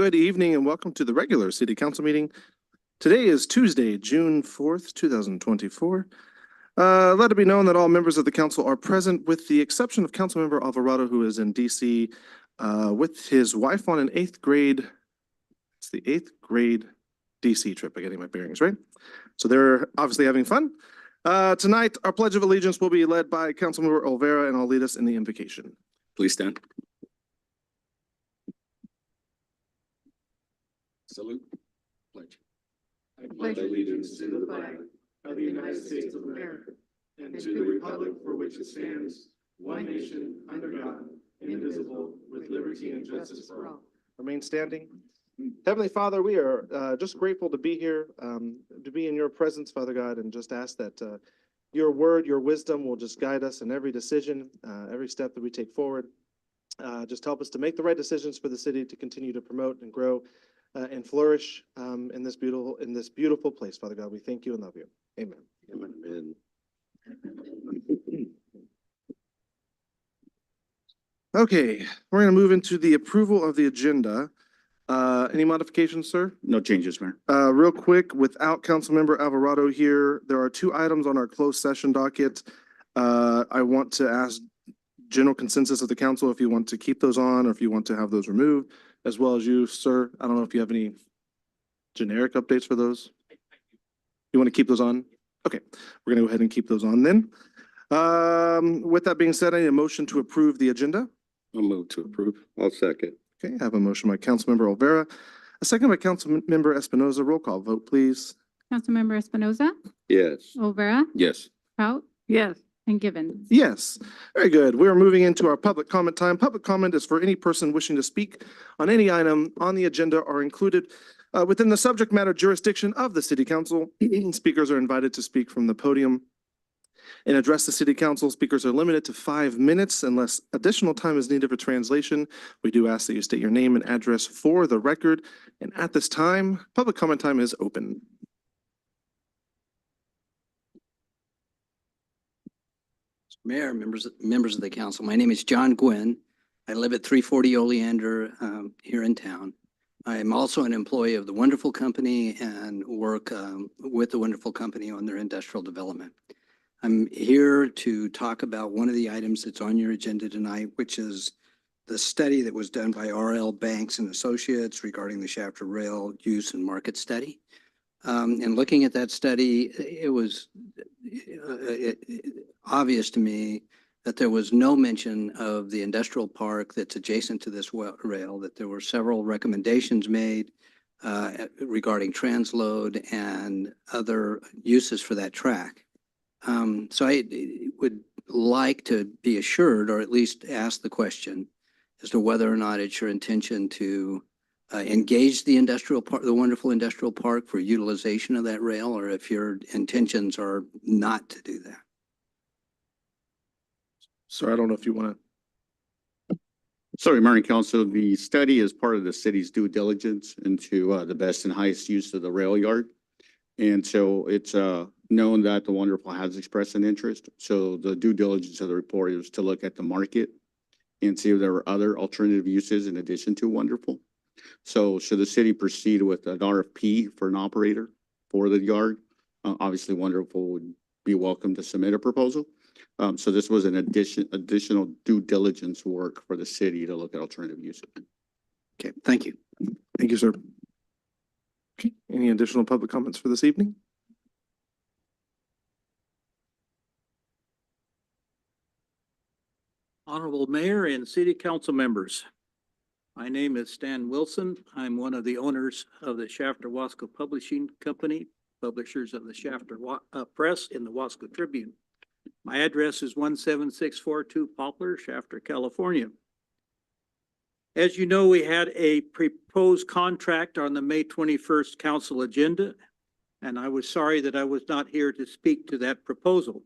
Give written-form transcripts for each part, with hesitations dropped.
Good evening and welcome to the regular City Council meeting. Today is Tuesday, June 4th, 2024. Let it be known that all members of the council are present with the exception of Councilmember Alvarado, who is in DC with his wife on an 8th grade. It's the 8th grade DC trip. I'm getting my bearings right. So they're obviously having fun. Tonight, our Pledge of Allegiance will be led by Councilmember Olvera, and I'll lead us in the invocation. Please stand. Salute. Pledge. I pledge allegiance to the flag of the United States of America and to the republic for which it stands, one nation, under God, indivisible, with liberty and justice for all. Remain standing. Heavenly Father, we are just grateful to be here, to be in your presence, Father God, and just ask that your word, your wisdom will just guide us in every decision, every step that we take forward. Just help us to make the right decisions for the city to continue to promote and grow and flourish in this beautiful place, Father God. We thank you and love you. Amen. Amen. Okay, we're going to move into the approval of the agenda. Any modifications, sir? No changes, Mayor. Real quick, without Councilmember Alvarado here, there are 2 items on our closed session docket. I want to ask general consensus of the council if you want to keep those on or if you want to have those removed, as well as you, sir. I don't know if you have any generic updates for those. You want to keep those on? Okay, we're going to go ahead and keep those on then. With that being said, I need a motion to approve the agenda. I'll move to approve. I'll second. Okay, I have a motion by Councilmember Olvera, a second by Councilmember Espinoza. Roll call vote, please. Councilmember Espinoza, Yes. Olvera, Yes. Prout, Yes. and Givens. Yes, very good. We are moving into our public comment time. Public comment is for any person wishing to speak on any item on the agenda or included within the subject matter jurisdiction of the City Council. Speakers are invited to speak from the podium and address the City Council. Speakers are limited to 5 minutes unless additional time is needed for translation. We do ask that you state your name and address for the record. And at this time, public comment time is open. Mayor, members of the council, my name is John Gwynn. I live at 340 Oleander here in town. I am also an employee of the Wonderful Company and work with the Wonderful Company on their industrial development. I'm here to talk about one of the items that's on your agenda tonight, which is the study that was done by RL Banks and Associates regarding the Shafter Rail use and market study. And looking at that study, it was obvious to me that there was no mention of the industrial park that's adjacent to this rail, that there were several recommendations made regarding transload and other uses for that track. So I would like to be assured, or at least ask the question, as to whether or not it's your intention to engage the industrial park, the Wonderful Industrial Park, for utilization of that rail, or if your intentions are not to do that. Sir, I don't know if you want to. Sorry, Mayor and Council, the study is part of the city's due diligence into the best and highest use of the rail yard. And so it's known that the Wonderful has expressed an interest. So the due diligence of the report is to look at the market and see if there are other alternative uses in addition to Wonderful. So should the city proceed with an RFP for an operator for the yard, obviously Wonderful would be welcome to submit a proposal. So this was an additional due diligence work for the city to look at alternative uses. Okay, thank you. Thank you, sir. Okay, any additional public comments for this evening? Honorable Mayor and City Council members. My name is Stan Wilson. I'm one of the owners of the Shafter Wasco Publishing Company, publishers of the Shafter Press in the Wasco Tribune. My address is 17642 Poplar, Shafter, California. As you know, we had a proposed contract on the May 21st council agenda, and I was sorry that I was not here to speak to that proposal.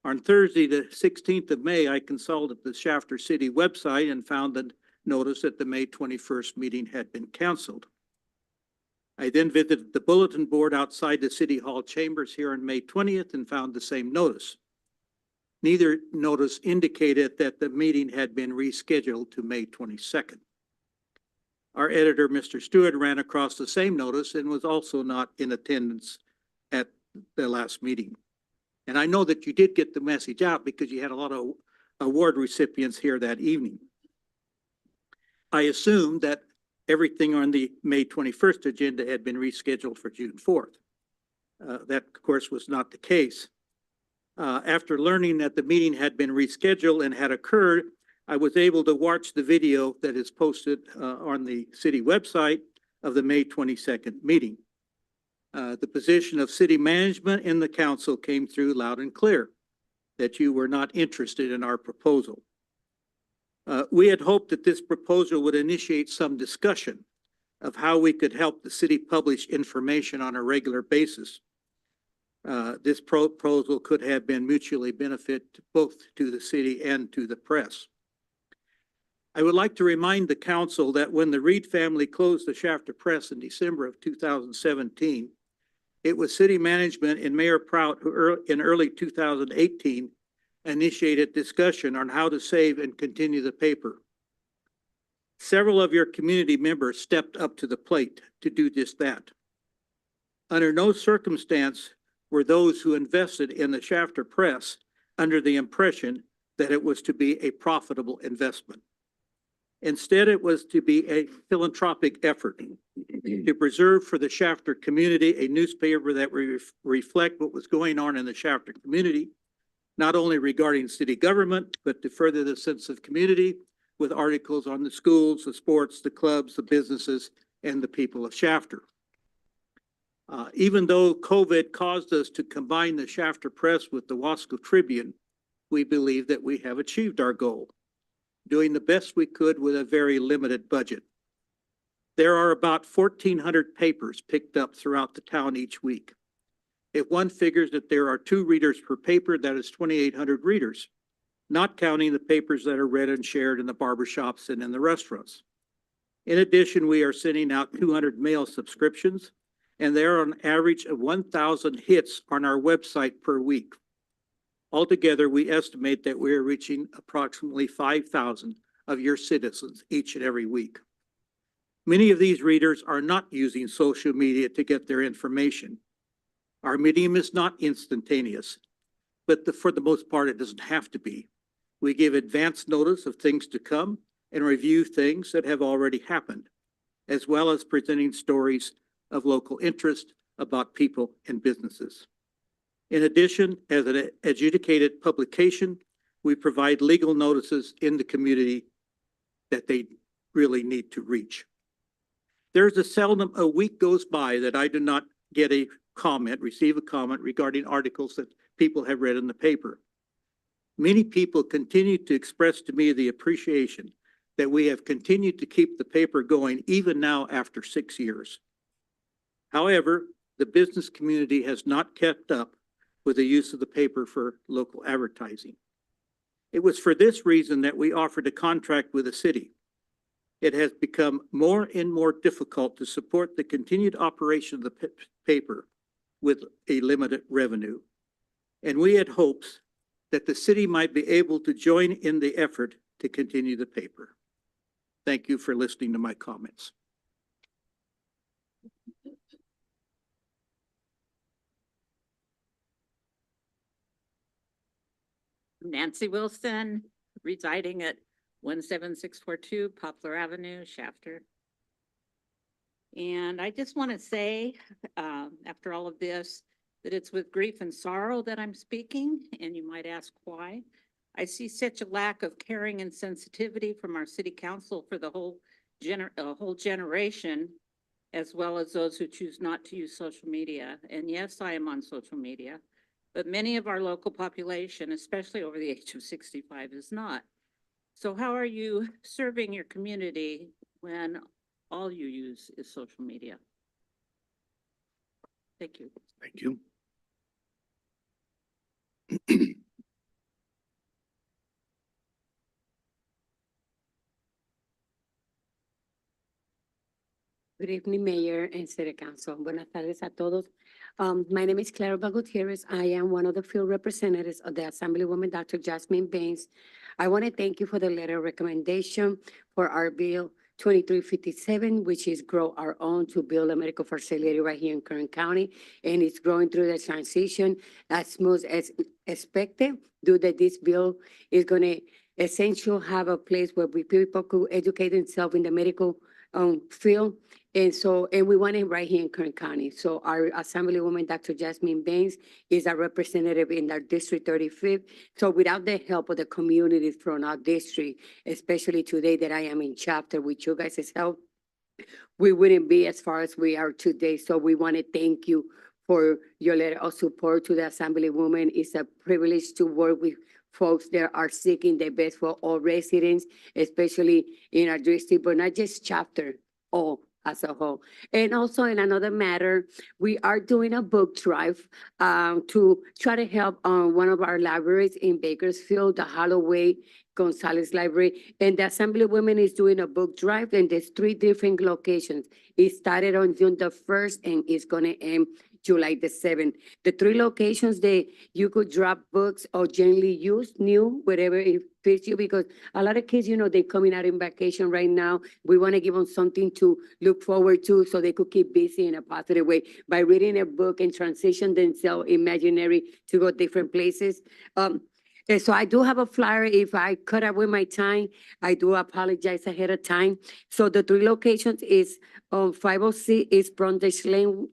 On Thursday, the 16th of May, I consulted the Shafter City website and found the notice that the May 21st meeting had been canceled. I then visited the bulletin board outside the City Hall chambers here on May 20th and found the same notice. Neither notice indicated that the meeting had been rescheduled to May 22nd. Our editor, Mr. Stewart, ran across the same notice and was also not in attendance at the last meeting. And I know that you did get the message out because you had a lot of award recipients here that evening. I assumed that everything on the May 21st agenda had been rescheduled for June 4th. That, of course, was not the case. After learning that the meeting had been rescheduled and had occurred, I was able to watch the video that is posted on the city website of the May 22nd meeting. The position of city management and the council came through loud and clear that you were not interested in our proposal. We had hoped that this proposal would initiate some discussion of how we could help the city publish information on a regular basis. This proposal could have been mutually benefit both to the city and to the press. I would like to remind the council that when the Reed family closed the Shafter Press in December of 2017, it was city management and Mayor Prout who in early 2018 initiated discussion on how to save and continue the paper. Several of your community members stepped up to the plate to do just that. Under no circumstance were those who invested in the Shafter Press under the impression that it was to be a profitable investment. Instead, it was to be a philanthropic effort to preserve for the Shafter community a newspaper that would reflect what was going on in the Shafter community, not only regarding city government, but to further the sense of community with articles on the schools, the sports, the clubs, the businesses, and the people of Shafter. Even though COVID caused us to combine the Shafter Press with the Wasco Tribune, we believe that we have achieved our goal, doing the best we could with a very limited budget. There are about 1,400 papers picked up throughout the town each week. If one figures that there are 2 readers per paper, that is 2,800 readers, not counting the papers that are read and shared in the barbershops and in the restaurants. In addition, we are sending out 200 mail subscriptions, and there are an average of 1,000 hits on our website per week. Altogether, we estimate that we are reaching approximately 5,000 of your citizens each and every week. Many of these readers are not using social media to get their information. Our medium is not instantaneous, but for the most part, it doesn't have to be. We give advance notice of things to come and review things that have already happened, as well as presenting stories of local interest about people and businesses. In addition, as an adjudicated publication, we provide legal notices in the community that they really need to reach. There's seldom a week goes by that I do not get a comment, receive a comment regarding articles that people have read in the paper. Many people continue to express to me the appreciation that we have continued to keep the paper going even now after 6 years. However, the business community has not kept up with the use of the paper for local advertising. It was for this reason that we offered a contract with the city. It has become more and more difficult to support the continued operation of the paper with a limited revenue. And we had hopes that the city might be able to join in the effort to continue the paper. Thank you for listening to my comments. Nancy Wilson, residing at 17642 Poplar Avenue, Shafter. And I just want to say, after all of this, that it's with grief and sorrow that I'm speaking, and you might ask why. I see such a lack of caring and sensitivity from our city council for the whole generation, as well as those who choose not to use social media. And yes, I am on social media, but many of our local population, especially over the age of 65, is not. So how are you serving your community when all you use is social media? Thank you. Thank you. Good evening, Mayor and City Council. Buenas tardes a todos. My name is Claribel Gutierrez. I am one of the field representatives of the Assemblywoman, Dr. Jasmine Baines. I want to thank you for the letter of recommendation for our bill 2357, which is grow our own to build a medical facility right here in Kern County. And it's growing through the transition as smooth as expected, due that this bill is gonna essentially have a place where people could educate themselves in the medical field. And we want it right here in Kern County. So our Assemblywoman, Dr. Jasmine Baines, is a representative in our District 35th. So without the help of the community from our district, especially today that I am in chapter with you guys' help, we wouldn't be as far as we are today. So we want to thank you for your letter of support to the Assemblywoman. It's a privilege to work with folks that are seeking the best for all residents, especially in our district, but not just chapter, all as a whole. And also in another matter, we are doing a book drive to try to help one of our libraries in Bakersfield, the Holloway Gonzalez Library. And the Assemblywoman is doing a book drive, and there's 3 different locations. It started on June the 1st and it's gonna end July the 7th. The 3 locations that you could drop books or generally use new, whatever it fits you, because a lot of kids, you know, they're coming out in vacation right now. We want to give them something to look forward to so they could keep busy in a positive way by reading a book and transition themselves imaginary to go different places. And so I do have a flyer. If I cut away my time, I do apologize ahead of time. So the 3 locations is 506 is Brundage Lane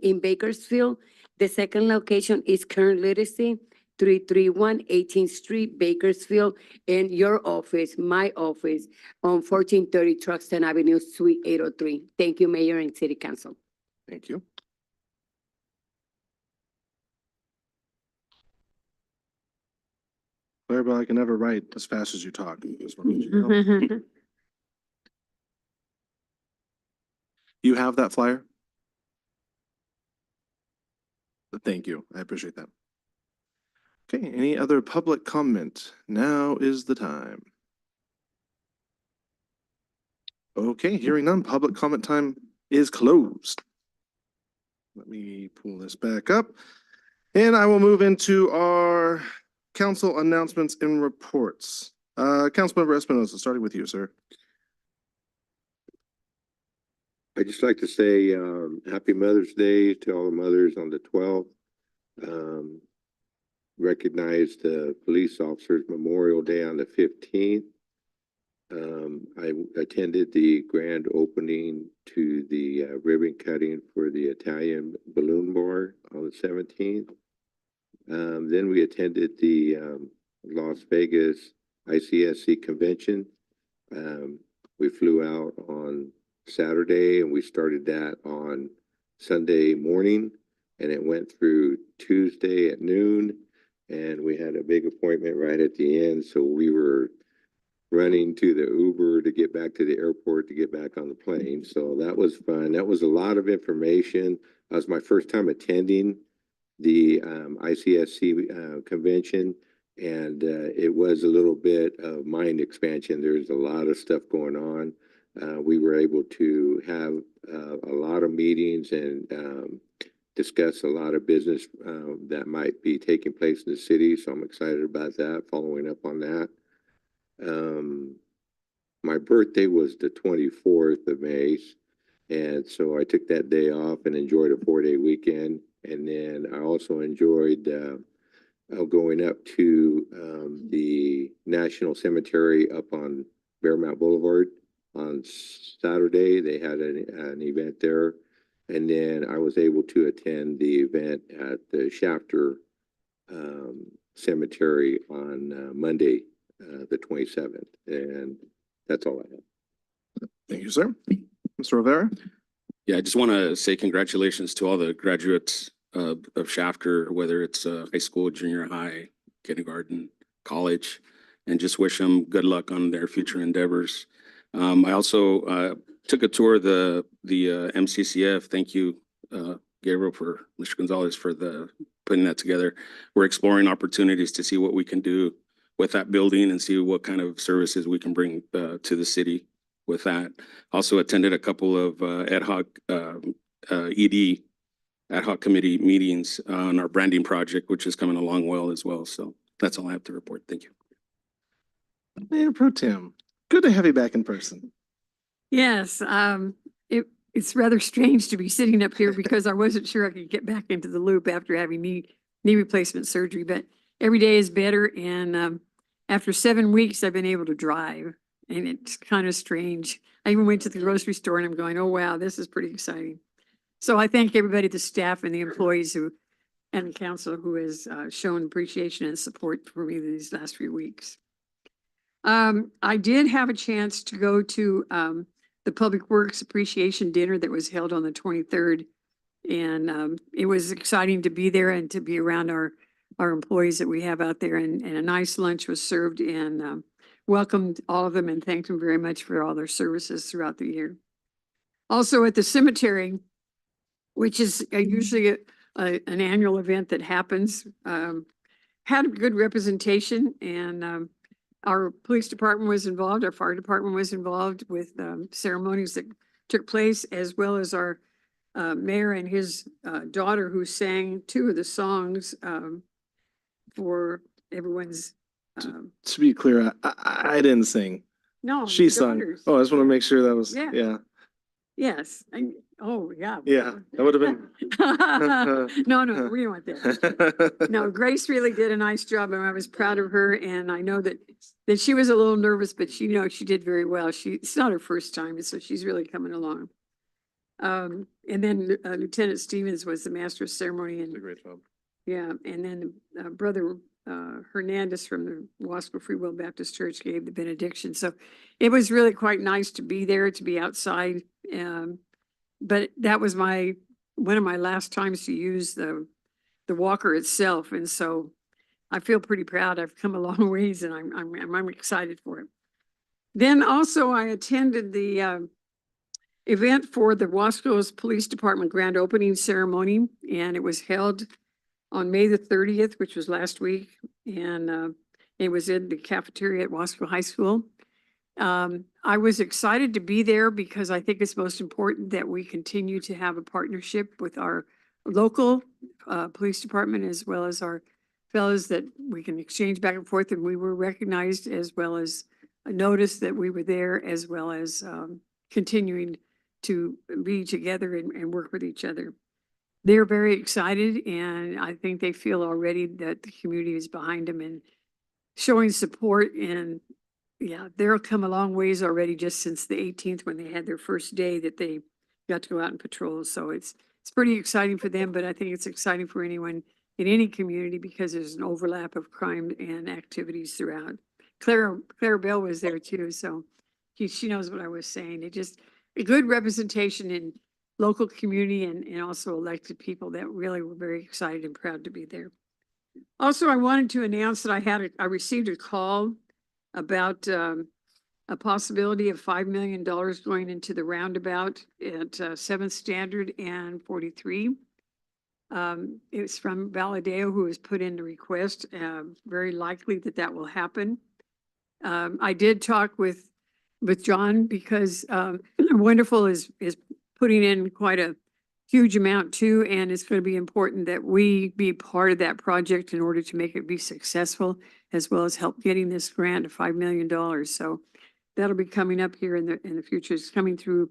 in Bakersfield. The second location is Kern Literacy, 331 18th Street, Bakersfield. And your office, my office, on 1430 Truxton Avenue, Suite 803. Thank you, Mayor and City Council. Thank you. Clarabelle, I can never write as fast as you talk. Just wanna let you know. You have that flyer? Thank you. I appreciate that. Okay, any other public comment? Now is the time. Okay, hearing none, public comment time is closed. Let me pull this back up. And I will move into our council announcements and reports. Councilmember Espinosa, starting with you, sir. I'd just like to say Happy Mother's Day to all the mothers on the 12th. Recognize the Police Officers Memorial Day on the 15th. I attended the grand opening to the ribbon cutting for the Italian Balloon Bar on the 17th. Then we attended the Las Vegas ICSC convention. We flew out on Saturday and we started that on Sunday morning, and it went through Tuesday at noon, and we had a big appointment right at the end, so we were running to the Uber to get back to the airport to get back on the plane. So that was fun. That was a lot of information. That was my first time attending the ICSC convention, and it was a little bit of mind expansion. There's a lot of stuff going on. We were able to have a lot of meetings and discuss a lot of business that might be taking place in the city. So I'm excited about that, following up on that. My birthday was the 24th of May, and so I took that day off and enjoyed a 4-day weekend. And then I also enjoyed going up to the National Cemetery up on Bearmount Boulevard on Saturday. They had an event there. And then I was able to attend the event at the Shafter Cemetery on Monday, the 27th. And that's all I have. Thank you, sir. Mr. Rivera? Yeah, I just want to say congratulations to all the graduates of Shafter, whether it's high school, junior high, kindergarten, college, and just wish them good luck on their future endeavors. I also took a tour of the MCCF. Thank you, Gabriel, for Mr. Gonzalez for putting that together. We're exploring opportunities to see what we can do with that building and see what kind of services we can bring to the city with that. Also attended a couple of ad hoc committee meetings on our branding project, which is coming along well as well. So that's all I have to report. Thank you. Mayor Pro Tem, good to have you back in person. Yes, it's rather strange to be sitting up here because I wasn't sure I could get back into the loop after having knee replacement surgery, but every day is better. And after 7 weeks, I've been able to drive, and it's kind of strange. I even went to the grocery store and I'm going, oh, wow, this is pretty exciting. So I thank everybody, the staff and the employees and the council who has shown appreciation and support for me these last few weeks. I did have a chance to go to the Public Works Appreciation Dinner that was held on the 23rd. And it was exciting to be there and to be around our employees that we have out there. And a nice lunch was served and welcomed all of them and thanked them very much for all their services throughout the year. Also at the cemetery, which is usually an annual event that happens, had a good representation, and our police department was involved, our fire department was involved with ceremonies that took place, as well as our mayor and his daughter, who sang 2 of the songs for everyone's. To be clear, I didn't sing. No, She the sung. daughters. Oh, I just want to make sure that was, Yeah. yeah. Yes, oh, yeah. Yeah, that would have been. No, we don't want that. No, Grace really did a nice job, and I was proud of her, and I know that she was a little nervous, but she did very well. It's not her first time, so she's really coming along. And then Lieutenant Stevens was the master of ceremony, Did a and great job. yeah, and then Brother Hernandez from the Wasco Free Will Baptist Church gave the benediction. So it was really quite nice to be there, to be outside. But that was one of my last times to use the walker itself, and so I feel pretty proud. I've come a long ways, and I'm excited for it. Then also I attended the event for the Wasco's Police Department grand opening ceremony, and it was held on May the 30th, which was last week, and it was in the cafeteria at Wasco High School. I was excited to be there because I think it's most important that we continue to have a partnership with our local police department, as well as our fellows, that we can exchange back and forth, and we were recognized, as well as a notice that we were there, as well as continuing to be together and work with each other. They're very excited, and I think they feel already that the community is behind them and showing support. And yeah, they'll come a long ways already, just since the 18th, when they had their first day that they got to go out and patrol. So it's pretty exciting for them, but I think it's exciting for anyone in any community, because there's an overlap of crime and activities throughout. Clara Bell was there too, so she knows what I was saying. It just a good representation in local community and also elected people that really were very excited and proud to be there. Also, I wanted to announce that I received a call about a possibility of $5 million going into the roundabout at 7th Standard and 43. It's from Valadeo, who has put in the request. Very likely that will happen. I did talk with John, because Wonderful is putting in quite a huge amount too, and it's going to be important that we be part of that project in order to make it be successful, as well as help getting this grant of $5 million. So that'll be coming up here in the future. It's coming through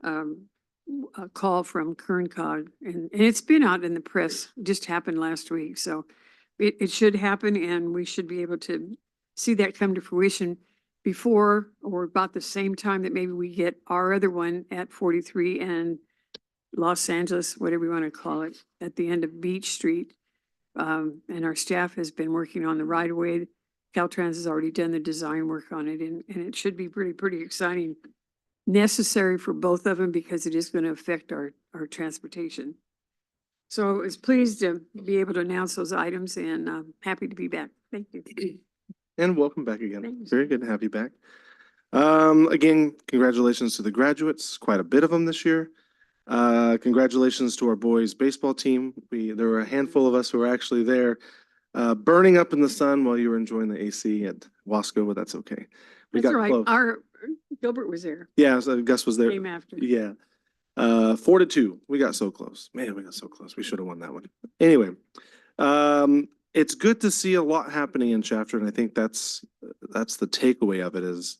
a call from KernCog, and it's been out in the press, just happened last week. So it should happen, and we should be able to see that come to fruition before or about the same time that maybe we get our other one at 43 and Los Angeles, whatever you want to call it, at the end of Beach Street. And our staff has been working on the right of way. Caltrans has already done the design work on it, and it should be pretty exciting. Necessary for both of them, because it is going to affect our transportation. So I was pleased to be able to announce those items, and happy to be back. Thank you. And welcome back again. Thanks. Very good to have you back. Again, congratulations to the graduates, quite a bit of them this year. Congratulations to our boys baseball team. There were a handful of us who were actually there, burning up in the sun while you were enjoying the AC at Wasco, but that's okay. We That's got all right. close. Gilbert was there. Yeah, so Gus was there. Came after. Yeah. 4-2. We got so close. Man, we got so close. We should have won that one. Anyway, it's good to see a lot happening in Shafter, and I think that's the takeaway of it is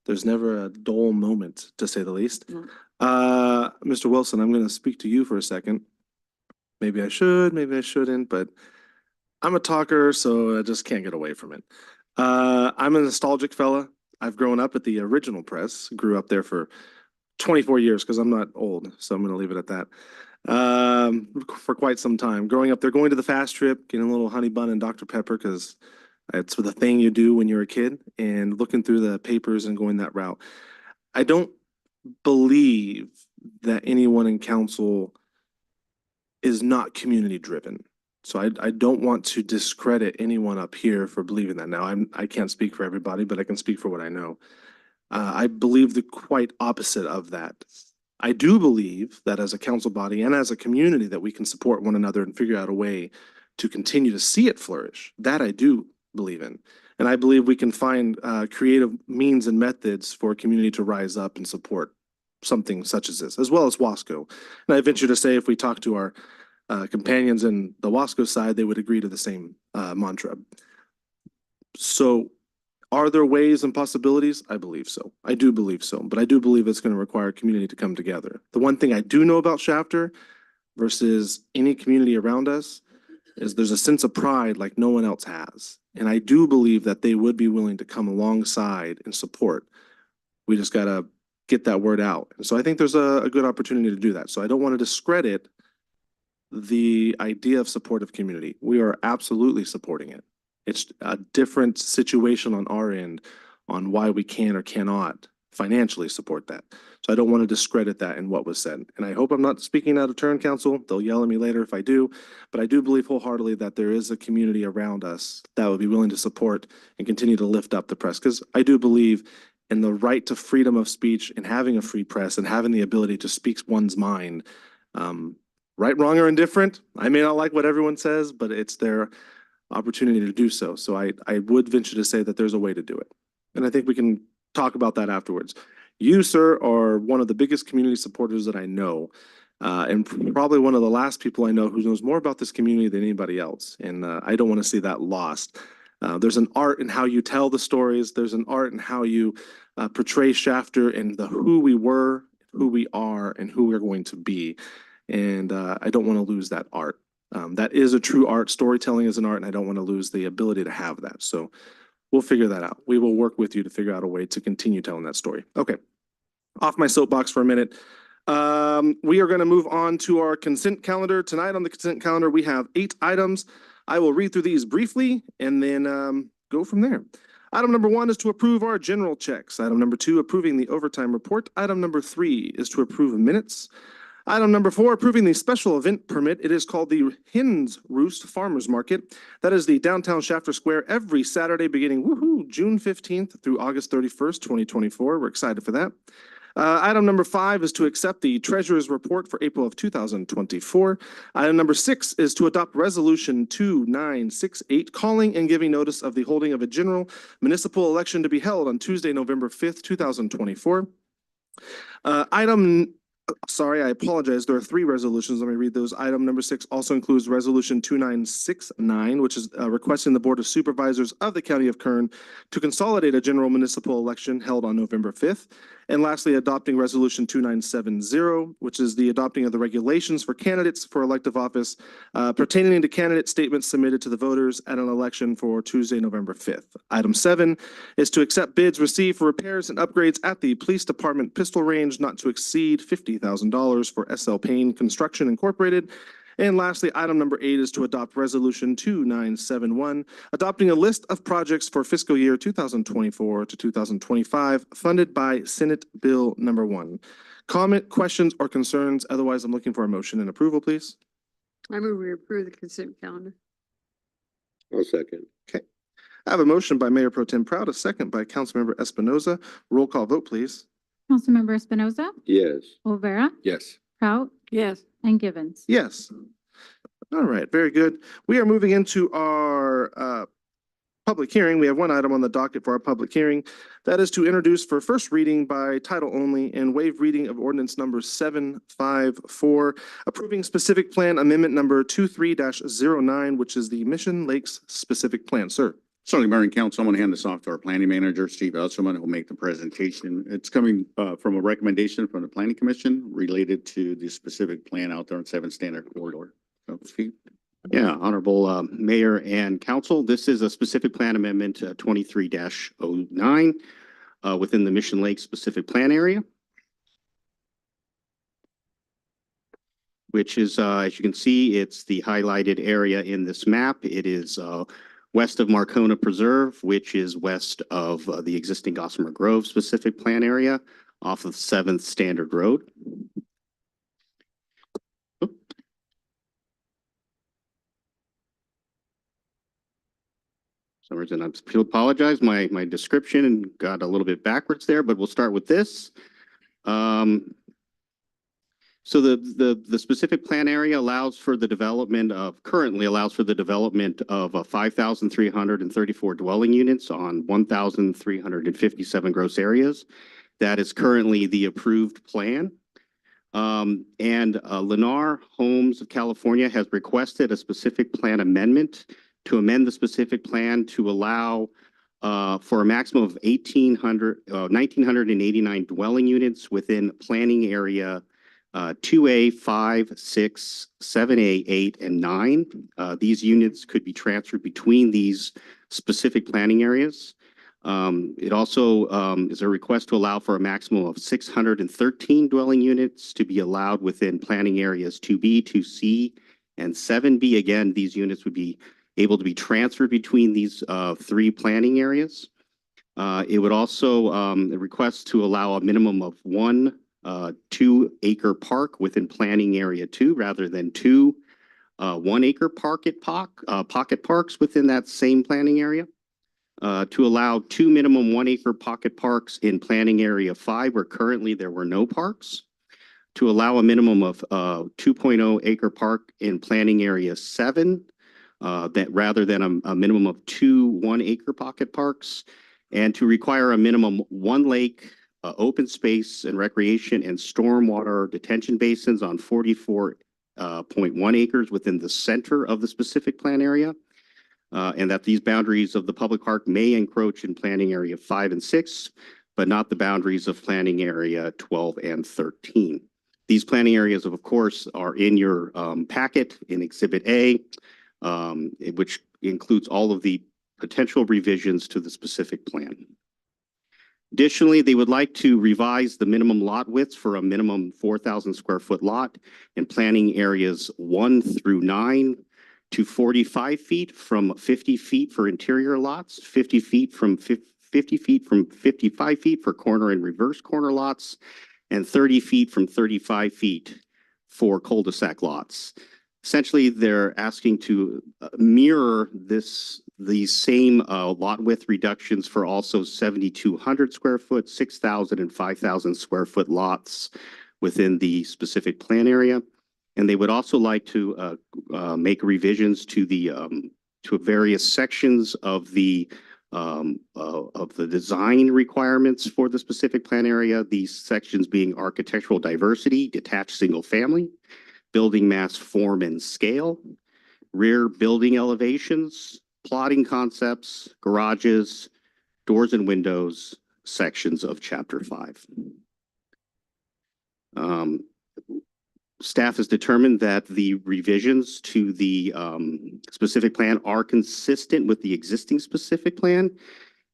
there's never a dull moment, to say the least. Mm. Mr. Wilson, I'm gonna speak to you for a second. Maybe I should, maybe I shouldn't, but I'm a talker, so I just can't get away from it. I'm a nostalgic fella. I've grown up at the original press, grew up there for 24 years because I'm not old, so I'm gonna leave it at that. For quite some time. Growing up there, going to the fast trip, getting a little honey bun and Dr. Pepper because it's the thing you do when you're a kid, and looking through the papers and going that route. I don't believe that anyone in council is not community driven. So I don't want to discredit anyone up here for believing that. Now, I can't speak for everybody, but I can speak for what I know. I believe the quite opposite of that. I do believe that as a council body and as a community that we can support one another and figure out a way to continue to see it flourish. That I do believe in. And I believe we can find creative means and methods for a community to rise up and support something such as this, as well as Wasco. And I venture to say if we talk to our companions in the Wasco side, they would agree to the same mantra. So are there ways and possibilities? I believe so. I do believe so, but I do believe it's going to require community to come together. The one thing I do know about Shafter versus any community around us is there's a sense of pride like no one else has. And I do believe that they would be willing to come alongside and support. We just got to get that word out. And so I think there's a good opportunity to do that. So I don't want to discredit the idea of supportive community. We are absolutely supporting it. It's a different situation on our end on why we can or cannot financially support that. So I don't want to discredit that in what was said. And I hope I'm not speaking out of turn, council. They'll yell at me later if I do. But I do believe wholeheartedly that there is a community around us that would be willing to support and continue to lift up the press. Because I do believe in the right to freedom of speech and having a free press and having the ability to speak one's mind. Right, wrong, or indifferent. I may not like what everyone says, but it's their opportunity to do so. So I would venture to say that there's a way to do it. And I think we can talk about that afterwards. You, sir, are one of the biggest community supporters that I know. And probably one of the last people I know who knows more about this community than anybody else. And I don't want to see that lost. There's an art in how you tell the stories. There's an art in how you portray Shafter and the who we were, who we are, and who we're going to be. And I don't want to lose that art. That is a true art. Storytelling is an art, and I don't want to lose the ability to have that. So we'll figure that out. We will work with you to figure out a way to continue telling that story. Okay. Off my soapbox for a minute. We are going to move on to our consent calendar. Tonight on the consent calendar, we have 8 items. I will read through these briefly and then go from there. Item number 1 is to approve our general checks. Item number 2, approving the overtime report. Item number 3 is to approve minutes. Item number 4, approving the special event permit. It is called the Hens Roost Farmers Market. That is the downtown Shafter Square every Saturday beginning June 15th through August 31st, 2024. We're excited for that. Item number 5 is to accept the treasurer's report for April of 2024. Item number 6 is to adopt resolution 2968, calling and giving notice of the holding of a general municipal election to be held on Tuesday, November 5th, 2024. Sorry, I apologize. There are 3 resolutions. Let me read those. Item number 6 also includes resolution 2969, which is requesting the Board of Supervisors of the County of Kern to consolidate a general municipal election held on November 5th. And lastly, adopting resolution 2970, which is the adopting of the regulations for candidates for elective office pertaining to candidate statements submitted to the voters at an election for Tuesday, November 5th. Item 7 is to accept bids received for repairs and upgrades at the Police Department pistol range not to exceed $50,000 for SL Payne Construction Incorporated. And lastly, item number 8 is to adopt resolution 2971, adopting a list of projects for fiscal year 2024 to 2025 funded by Senate Bill number 1. Comment, questions, or concerns? Otherwise, I'm looking for a motion and approval, please. I move we approve the consent calendar. I'll second. I have a motion by Mayor Pro Tem Proud, a second by Councilmember Espinoza. Roll call vote, please. Councilmember Espinoza, Yes. Olvera, Yes. Prout, Yes. and Givens. Yes. All right, very good. We are moving into our public hearing. We have one item on the docket for our public hearing. That is to introduce for first reading by title only and waive reading of ordinance number 754, approving specific plan amendment number 23-09, which is the Mission Lakes specific plan. Sir. Certainly, Mayor and Council, I'm going to hand this off to our planning manager, Steve Usselman, who will make the presentation. It's coming from a recommendation from the Planning Commission related to the specific plan out there on 7 Standard Corridor. So, Steve. Yeah, Honorable Mayor and Council, this is a specific plan amendment 23-09 within the Mission Lake specific plan area, which is, as you can see, it's the highlighted area in this map. It is west of Marcona Preserve, which is west of the existing Gossamer Grove specific plan area off of 7th Standard Road. For some reason, I apologize. My description got a little bit backwards there, but we'll start with this. So the specific plan area allows for the development of, currently allows for the development of 5,334 dwelling units on 1,357 gross areas. That is currently the approved plan. And Lennar Homes of California has requested a specific plan amendment to amend the specific plan to allow for a maximum of 1,989 dwelling units within planning area 2A, 5, 6, 7A, 8, and 9. These units could be transferred between these specific planning areas. It also is a request to allow for a maximum of 613 dwelling units to be allowed within planning areas 2B, 2C, and 7B. Again, these units would be able to be transferred between these 3 planning areas. It would also request to allow a minimum of 1 2-acre park within planning area 2 rather than 2 1-acre pocket parks within that same planning area. To allow 2 minimum 1-acre pocket parks in planning area 5 where currently there were no parks. To allow a minimum of 2.0 acre park in planning area 7 that rather than a minimum of 2 1-acre pocket parks, and to require a minimum 1 lake open space and recreation and stormwater detention basins on 44.1 acres within the center of the specific plan area, and that these boundaries of the public park may encroach in planning area 5 and 6, but not the boundaries of planning area 12 and 13. These planning areas, of course, are in your packet in Exhibit A, which includes all of the potential revisions to the specific plan. Additionally, they would like to revise the minimum lot widths for a minimum 4,000 square foot lot in planning areas 1 through 9 to 45 feet from 50 feet for interior lots, 50 feet from 55 feet for corner and reverse corner lots, and 30 feet from 35 feet for cul-de-sac lots. Essentially, they're asking to mirror these same lot width reductions for also 7,200 square foot, 6,000 and 5,000 square foot lots within the specific plan area. And they would also like to make revisions to the to various sections of the design requirements for the specific plan area. These sections being architectural diversity, detached single family, building mass form and scale, rear building elevations, plotting concepts, garages, doors and windows, sections of Chapter 5. Staff has determined that the revisions to the specific plan are consistent with the existing specific plan,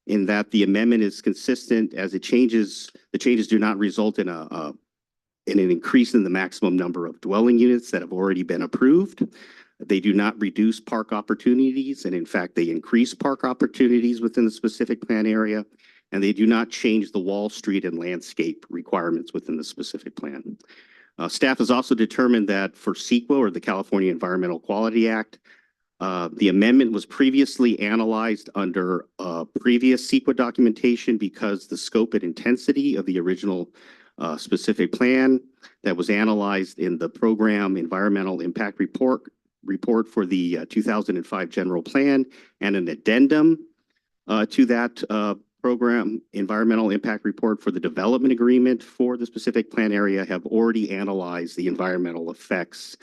in that the amendment is consistent as it changes. The changes do not result in an increase in the maximum number of dwelling units that have already been approved. They do not reduce park opportunities, and in fact, they increase park opportunities within the specific plan area, and they do not change the wall, street, and landscape requirements within the specific plan. Staff has also determined that for CEQA, or the California Environmental Quality Act, the amendment was previously analyzed under previous CEQA documentation because the scope and intensity of the original specific plan that was analyzed in the program environmental impact report for the 2005 general plan and an addendum To that program, environmental impact report for the development agreement for the specific plan area have already analyzed the environmental effects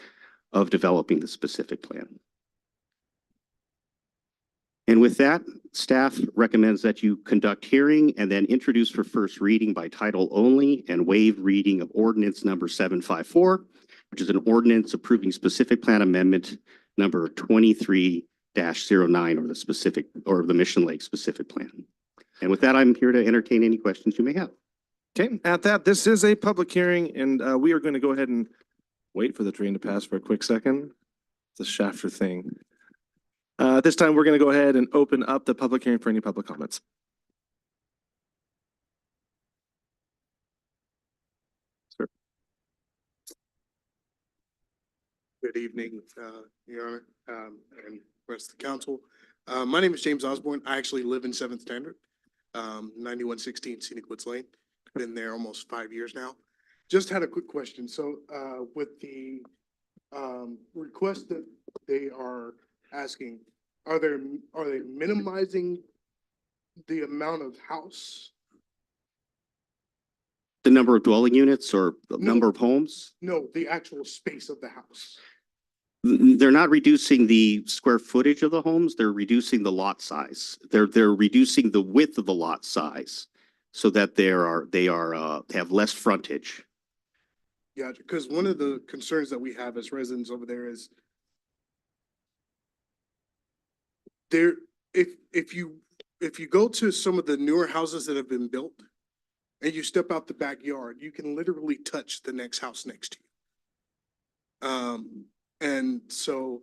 of developing the specific plan. And with that, staff recommends that you conduct hearing and then introduce for first reading by title only and waive reading of ordinance number 754, which is an ordinance approving specific plan amendment number 23-09 or the Mission Lake specific plan. And with that, I'm here to entertain any questions you may have. Okay, at that, this is a public hearing and we are going to go ahead and wait for the train to pass for a quick second. It's a Shafter thing. At this time, we're going to go ahead and open up the public hearing for any public comments. Sir. Good evening, Your Honor, and rest of the council. My name is James Osborne. I actually live in 7th Standard, 9116 Scenic Woods Lane. Been there almost 5 years now. Just had a quick question. So with the request that they are asking, are they minimizing the amount of house? The number of dwelling units or the No. number of homes? No, the actual space of the house. They're not reducing the square footage of the homes, they're reducing the lot size. They're reducing the width of the lot size so that they have less frontage. Yeah, because one of the concerns that we have as residents over there is if you go to some of the newer houses that have been built and you step out the backyard, you can literally touch the next house next to you. And so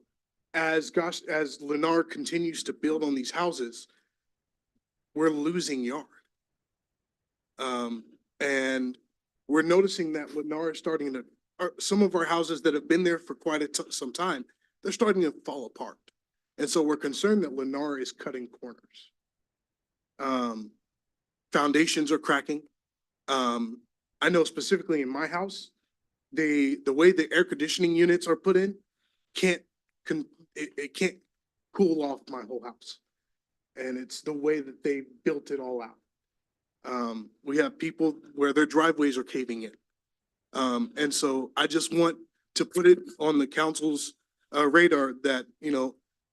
as Lennar continues to build on these houses, we're losing yard. And we're noticing that Lennar is starting to, some of our houses that have been there for quite some time, they're starting to fall apart. And so we're concerned that Lennar is cutting corners. Foundations are cracking. I know specifically in my house, the way the air conditioning units are put in it can't cool off my whole house. And it's the way that they built it all out. We have people where their driveways are caving in. And so I just want to put it on the council's radar that,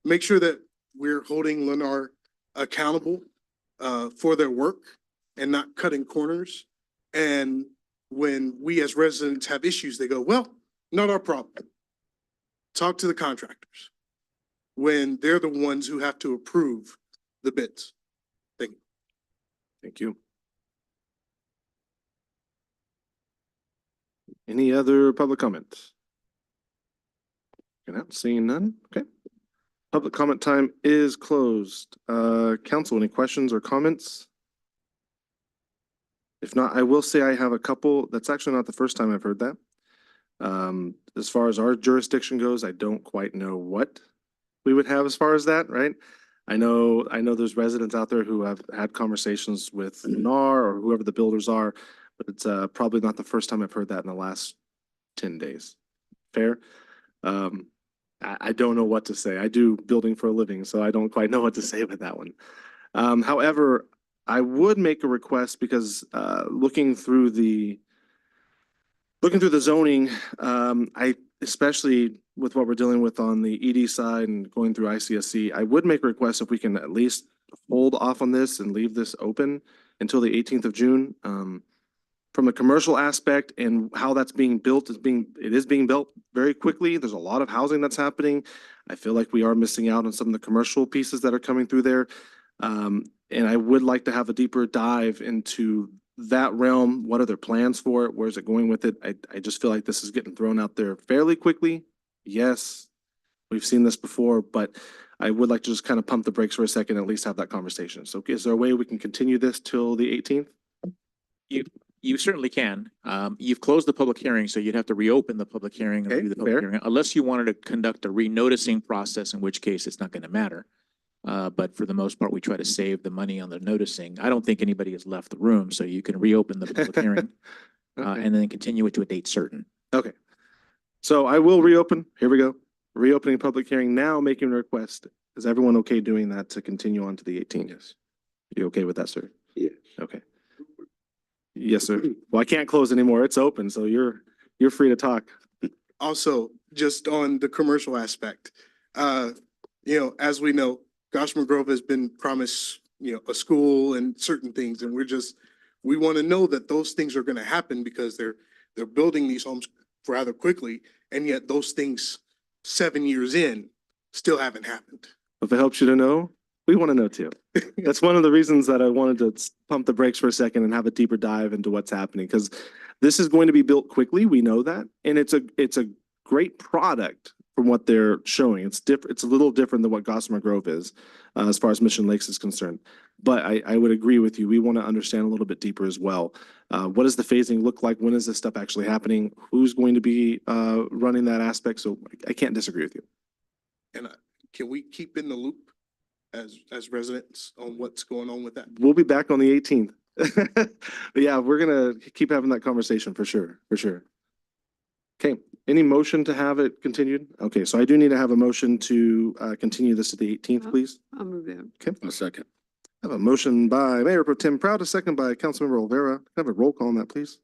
make sure that we're holding Lennar accountable for their work and not cutting corners. And when we as residents have issues, they go, well, not our problem. Talk to the contractors when they're the ones who have to approve the bids. Thank you. Thank you. Any other public comments? You're not seeing none? Okay. Public comment time is closed. Council, any questions or comments? If not, I will say I have a couple. That's actually not the first time I've heard that. As far as our jurisdiction goes, I don't quite know what we would have as far as that, right? I know there's residents out there who have had conversations with NAR or whoever the builders are, but it's probably not the first time I've heard that in the last 10 days. Fair? I don't know what to say. I do building for a living, so I don't quite know what to say with that one. However, I would make a request because looking through the zoning, I especially with what we're dealing with on the ED side and going through ICSC, I would make a request if we can at least hold off on this and leave this open until the 18th of June. From a commercial aspect and how that's being built, it is being built very quickly. There's a lot of housing that's happening. I feel like we are missing out on some of the commercial pieces that are coming through there. And I would like to have a deeper dive into that realm. What are their plans for it? Where's it going with it? I just feel like this is getting thrown out there fairly quickly. Yes, we've seen this before, but I would like to just kind of pump the brakes for a second, at least have that conversation. So is there a way we can continue this till the 18th? You certainly can. You've closed the public hearing, so you'd have to reopen the public hearing and Okay, do the public fair. hearing, unless you wanted to conduct a renoticing process, in which case it's not going to matter. But for the most part, we try to save the money on the noticing. I don't think anybody has left the room, so you can reopen the public hearing Okay. and then continue it to a date certain. Okay. So I will reopen. Here we go. Reopening public hearing now, making a request. Is everyone okay doing that to continue on to the 18th? Yes. You okay with that, sir? Yes. Okay. Yes, sir. Well, I can't close anymore. It's open, so you're free to talk. Also, just on the commercial aspect, as we know, Gossamer Grove has been promised, a school and certain things, and we want to know that those things are going to happen because they're building these homes rather quickly, and yet those things 7 years in still haven't happened. If it helps you to know, we want to know too. That's one of the reasons that I wanted to pump the brakes for a second and have a deeper dive into what's happening, because this is going to be built quickly. We know that, and it's a great product from what they're showing. It's different. It's a little different than what Gossamer Grove is, as far as Mission Lakes is concerned. But I would agree with you. We want to understand a little bit deeper as well. What does the phasing look like? When is this stuff actually happening? Who's going to be running that aspect? So I can't disagree with you. And can we keep in the loop as residents on what's going on with that? We'll be back on the 18th. But yeah, we're gonna keep having that conversation for sure, for sure. Okay, any motion to have it continued? Okay, so I do need to have a motion to continue this to the 18th, please. I'll move that. Okay, A second. I have a motion by Mayor Pro Tem Proud, a second by Councilmember Olvera. Can I have a roll call on that, please?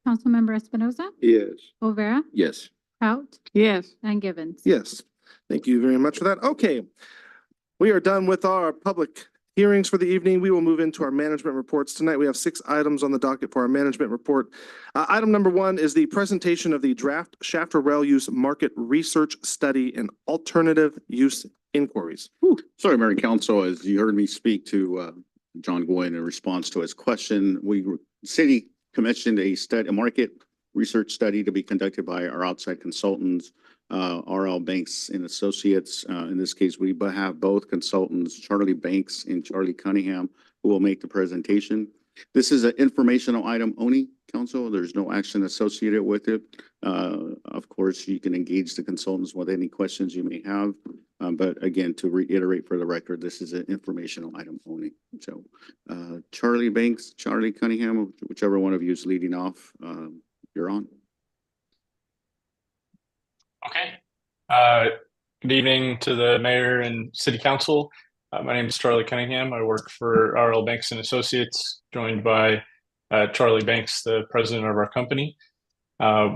Councilmember Espinoza, Yes. Olvera, Yes. Prout, Yes. and Givens. Yes, thank you very much for that. Okay, we are done with our public hearings for the evening. We will move into our management reports. Tonight, we have 6 items on the docket for our management report. Item number 1 is the presentation of the draft Shafter Rail Use Market Research Study and Alternative Use Inquiries. Sorry, Mayor and Council, as you heard me speak to John Goyen in response to his question, city commissioned a market research study to be conducted by our outside consultants, RL Banks and Associates. In this case, we have both consultants, Charlie Banks and Charlie Cunningham, who will make the presentation. This is an informational item only, Council. There's no action associated with it. Of course, you can engage the consultants with any questions you may have. But again, to reiterate for the record, this is an informational item only. So Charlie Banks, Charlie Cunningham, whichever one of you is leading off, you're on. Okay. Good evening to the mayor and city council. My name is Charlie Cunningham. I work for RL Banks and Associates, joined by Charlie Banks, the president of our company.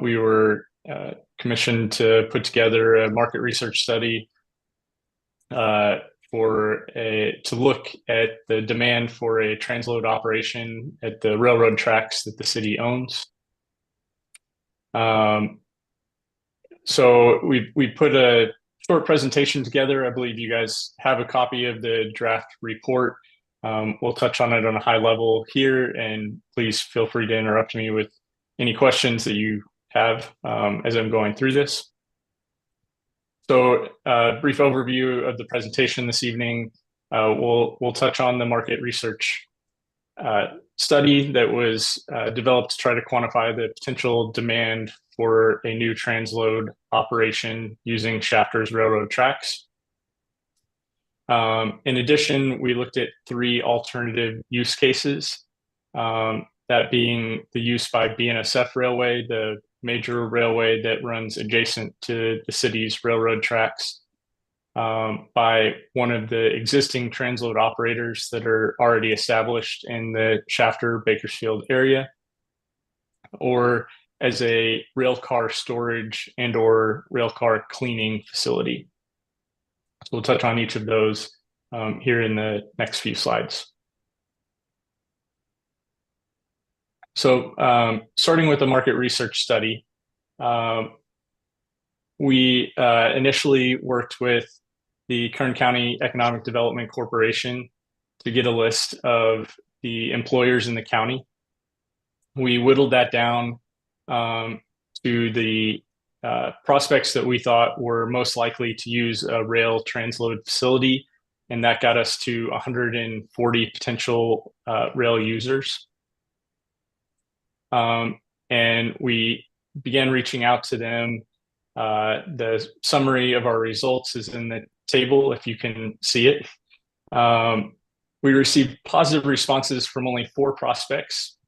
We were commissioned to put together a market research study to look at the demand for a transload operation at the railroad tracks that the city owns. So we put a short presentation together. I believe you guys have a copy of the draft report. We'll touch on it on a high level here, and please feel free to interrupt me with any questions that you have as I'm going through this. So brief overview of the presentation this evening. We'll touch on the market research study that was developed to try to quantify the potential demand for a new transload operation using Shafter's railroad tracks. In addition, we looked at 3 alternative use cases, that being the use by BNSF Railway, the major railway that runs adjacent to the city's railroad tracks, by one of the existing transload operators that are already established in the Shafter Bakersfield area, or as a rail car storage and or rail car cleaning facility. So we'll touch on each of those here in the next few slides. So starting with the market research study, we initially worked with the Kern County Economic Development Corporation to get a list of the employers in the county. We whittled that down to the prospects that we thought were most likely to use a rail transload facility, and that got us to 140 potential rail users. And we began reaching out to them. The summary of our results is in the table, if you can see it. We received positive responses from only 4 prospects.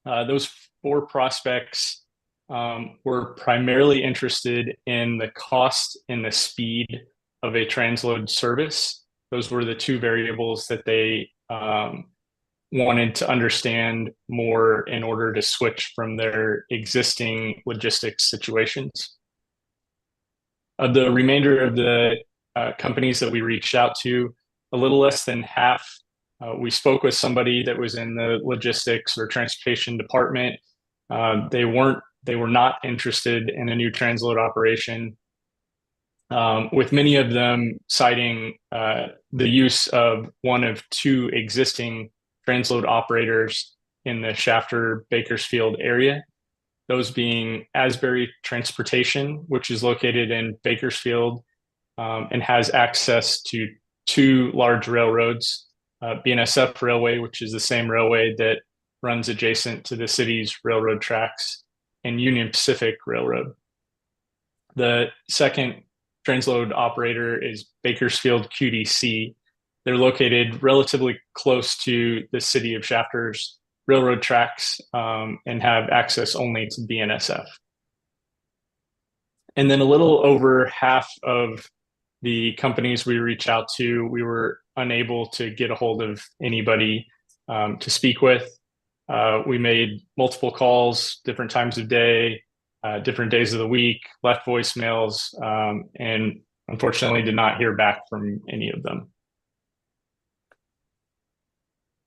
Those 4 prospects were primarily interested in the cost and the speed of a transload service. Those were the 2 variables that they wanted to understand more in order to switch from their existing logistics situations. Of the remainder of the companies that we reached out to, a little less than half, we spoke with somebody that was in the logistics or transportation department. They were not interested in a new transload operation, with many of them citing the use of one of two existing transload operators in the Shafter Bakersfield area, those being Asbury Transportation, which is located in Bakersfield and has access to two large railroads, BNSF Railway, which is the same railway that runs adjacent to the city's railroad tracks, and Union Pacific Railroad. The second transload operator is Bakersfield QDC. They're located relatively close to the city of Shafter's railroad tracks and have access only to BNSF. And then a little over half of the companies we reached out to, we were unable to get a hold of anybody to speak with. We made multiple calls, different times of day, different days of the week, left voicemails, and unfortunately did not hear back from any of them.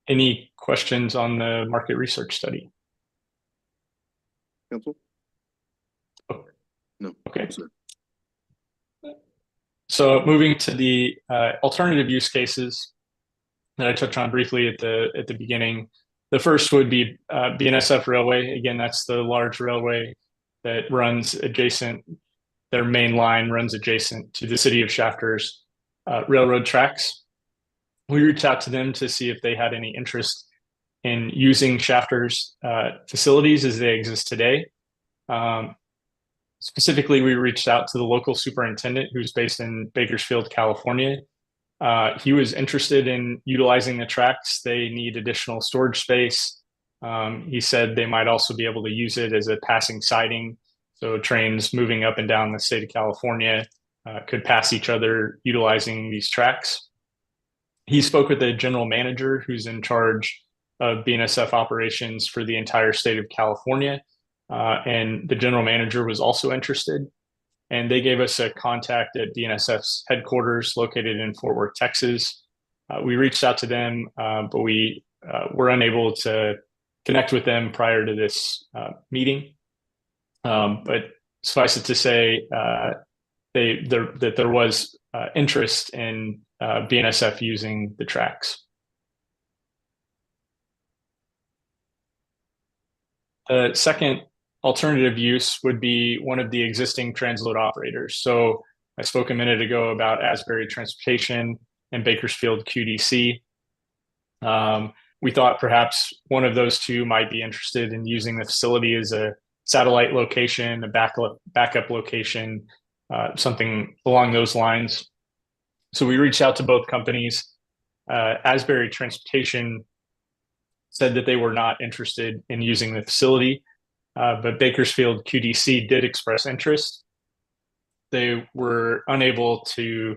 Any questions on the market research study? Council? Oh. No. Okay. So moving to the alternative use cases that I touched on briefly at the beginning. The first would be BNSF Railway. Again, that's the large railway that runs adjacent, their main line runs adjacent to the city of Shafter's railroad tracks. We reached out to them to see if they had any interest in using Shafter's facilities as they exist today. Specifically, we reached out to the local superintendent who's based in Bakersfield, California. He was interested in utilizing the tracks. They need additional storage space. He said they might also be able to use it as a passing siding. So trains moving up and down the state of California could pass each other utilizing these tracks. He spoke with the general manager who's in charge of BNSF operations for the entire state of California. And the general manager was also interested. And they gave us a contact at BNSF's headquarters located in Fort Worth, Texas. We reached out to them, but we were unable to connect with them prior to this meeting. But suffice it to say that there was interest in BNSF using the tracks. The second alternative use would be one of the existing transload operators. So I spoke a minute ago about Asbury Transportation and Bakersfield QDC. We thought perhaps one of those two might be interested in using the facility as a satellite location, a backup location, something along those lines. So we reached out to both companies. Asbury Transportation said that they were not interested in using the facility, but Bakersfield QDC did express interest. They were unable to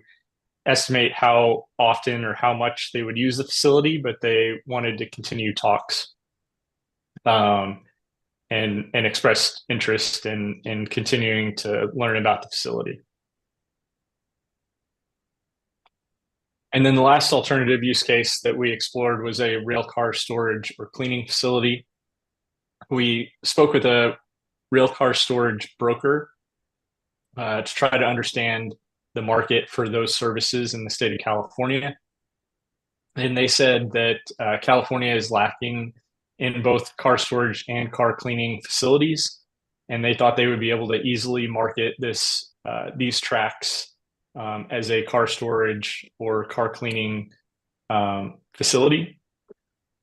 estimate how often or how much they would use the facility, but they wanted to continue talks and expressed interest in continuing to learn about the facility. And then the last alternative use case that we explored was a rail car storage or cleaning facility. We spoke with a rail car storage broker to try to understand the market for those services in the state of California. And they said that California is lacking in both car storage and car cleaning facilities. And they thought they would be able to easily market these tracks as a car storage or car cleaning facility.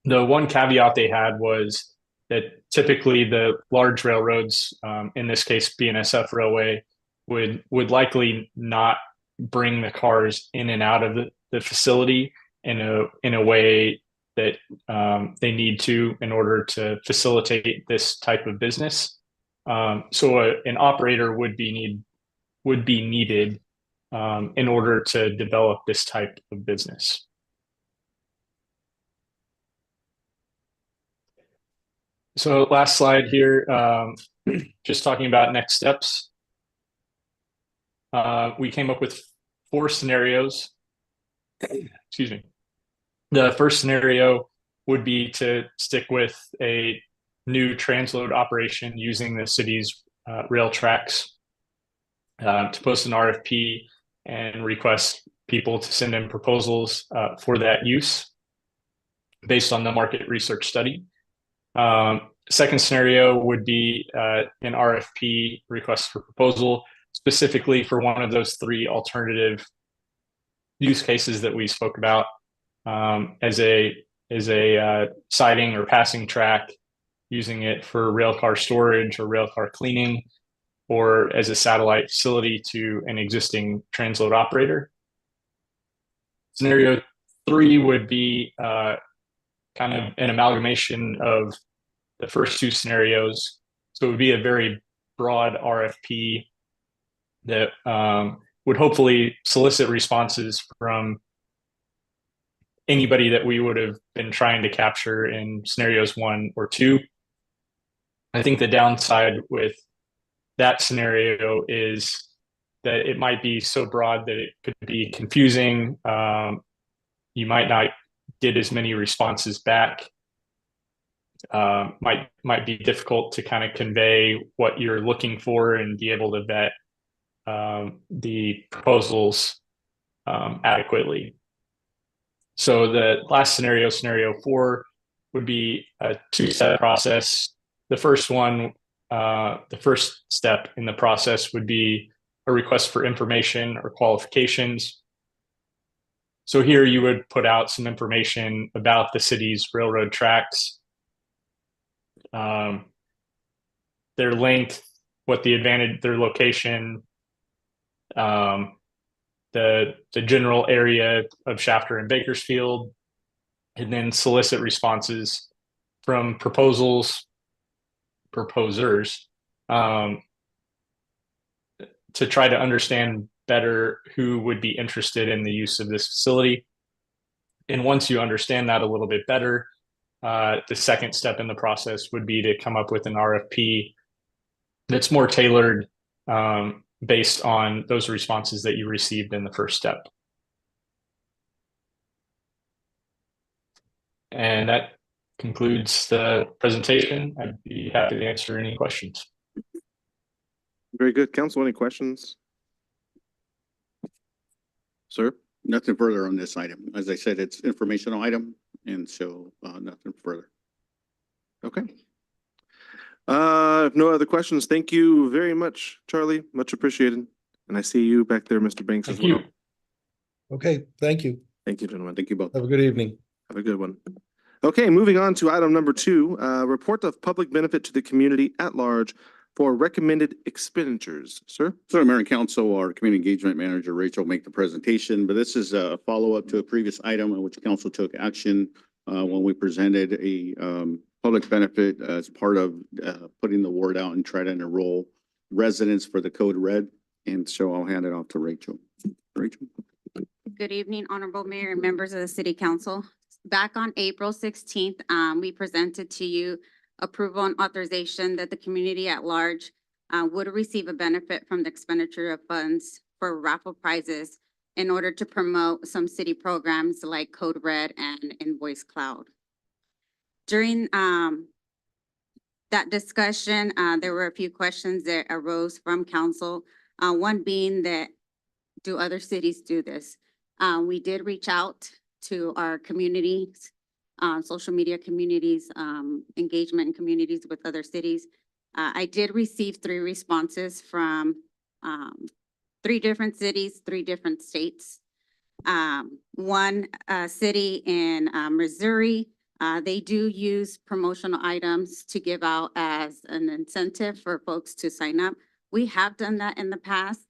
The one caveat they had was that typically the large railroads, in this case BNSF Railway, would likely not bring the cars in and out of the facility in a way that they need to in order to facilitate this type of business. So an operator would be needed in order to develop this type of business. So last slide here, just talking about next steps. We came up with 4 scenarios. Excuse me. The first scenario would be to stick with a new transload operation using the city's rail tracks, to post an RFP and request people to send in proposals for that use based on the market research study. Second scenario would be an RFP request for proposal specifically for one of those 3 alternative use cases that we spoke about, as a siding or passing track, using it for rail car storage or rail car cleaning, or as a satellite facility to an existing transload operator. Scenario 3 would be kind of an amalgamation of the first 2 scenarios. So it would be a very broad RFP that would hopefully solicit responses from anybody that we would have been trying to capture in scenarios 1 or 2. I think the downside with that scenario is that it might be so broad that it could be confusing. You might not get as many responses back. Might be difficult to kind of convey what you're looking for and be able to vet the proposals adequately. So the last scenario, scenario 4, would be a 2-step process. The first one, the first step in the process would be a request for information or qualifications. So here you would put out some information about the city's railroad tracks, their length, what the advantage, their location, the general area of Shafter and Bakersfield, and then solicit responses from proposers, to try to understand better who would be interested in the use of this facility. And once you understand that a little bit better, the second step in the process would be to come up with an RFP that's more tailored, based on those responses that you received in the first step. And that concludes the presentation. I'd be happy to answer any questions. Very good. Council, any questions? Sir? Nothing further on this item. As I said, it's informational item, and so nothing further. Okay. If no other questions, thank you very much, Charlie. Much appreciated. And I see you back there, Mr. Banks, as Thank well. you. Okay, thank you. Thank you, gentlemen. Thank you both. Have a good evening. Have a good one. Okay, moving on to item number 2, report of public benefit to the community at large for recommended expenditures. Sir? So Mayor and Council, our Community Engagement Manager, Rachel, will make the presentation, but this is a follow-up to a previous item in which Council took action when we presented a public benefit as part of putting the word out and try to enroll residents for the Code Red. And so I'll hand it off to Rachel. Rachel? Good evening, Honorable Mayor and members of the City Council. Back on April 16th, we presented to you approval and authorization that the community at large would receive a benefit from the expenditure of funds for raffle prizes in order to promote some city programs like Code Red and Invoice Cloud. During that discussion, there were a few questions that arose from council. One being that, do other cities do this? We did reach out to our communities, social media communities, engagement communities with other cities. I did receive 3 responses from 3 different cities, 3 different states. One city in Missouri, they do use promotional items to give out as an incentive for folks to sign up. We have done that in the past.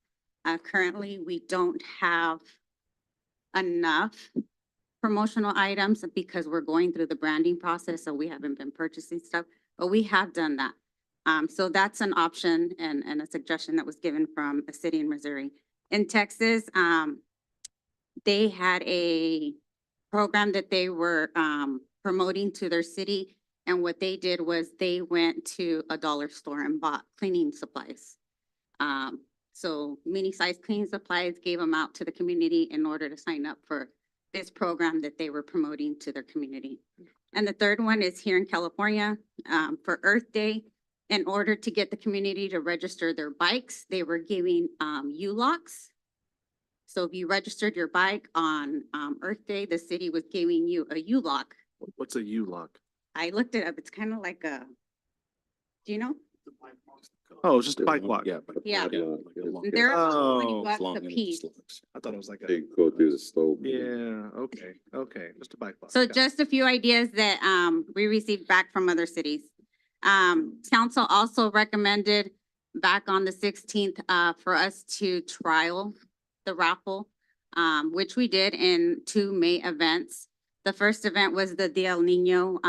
Currently, we don't have enough promotional items because we're going through the branding process, so we haven't been purchasing stuff, but we have done that. So that's an option and a suggestion that was given from a city in Missouri. In Texas, they had a program that they were promoting to their city, And what they did was they went to a dollar store and bought cleaning supplies. So mini-sized cleaning supplies, gave them out to the community in order to sign up for this program that they were promoting to their community. And the third one is here in California, for Earth Day. In order to get the community to register their bikes, they were giving, U-locks. So if you registered your bike on, Earth Day, the city was giving you a U-lock. What's a U-lock? I looked it up. It's kind of like a, do you know? Oh, it's just a bike lock. Yeah. Yeah. like a lock. They're about Oh, 20 It's bucks long a and it piece. just locks. I thought it was like They a, go through the slope. yeah, okay, just a bike lock. So Got it. just a few ideas that we received back from other cities. Council also recommended back on the 16th for us to trial the raffle, which we did in 2 May events. The first event was the Dia El Niño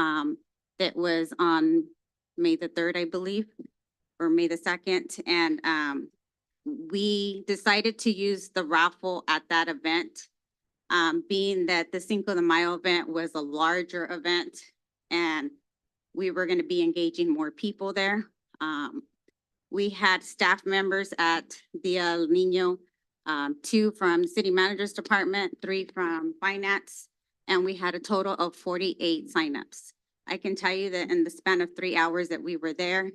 that was on May the 3rd, I believe, or May the 2nd. And we decided to use the raffle at that event, being that the Cinco de Mayo event was a larger event and we were going to be engaging more people there. We had staff members at Dia El Niño, 2 from City Manager's Department, 3 from Finance, and we had a total of 48 signups. I can tell you that in the span of 3 hours that we were there,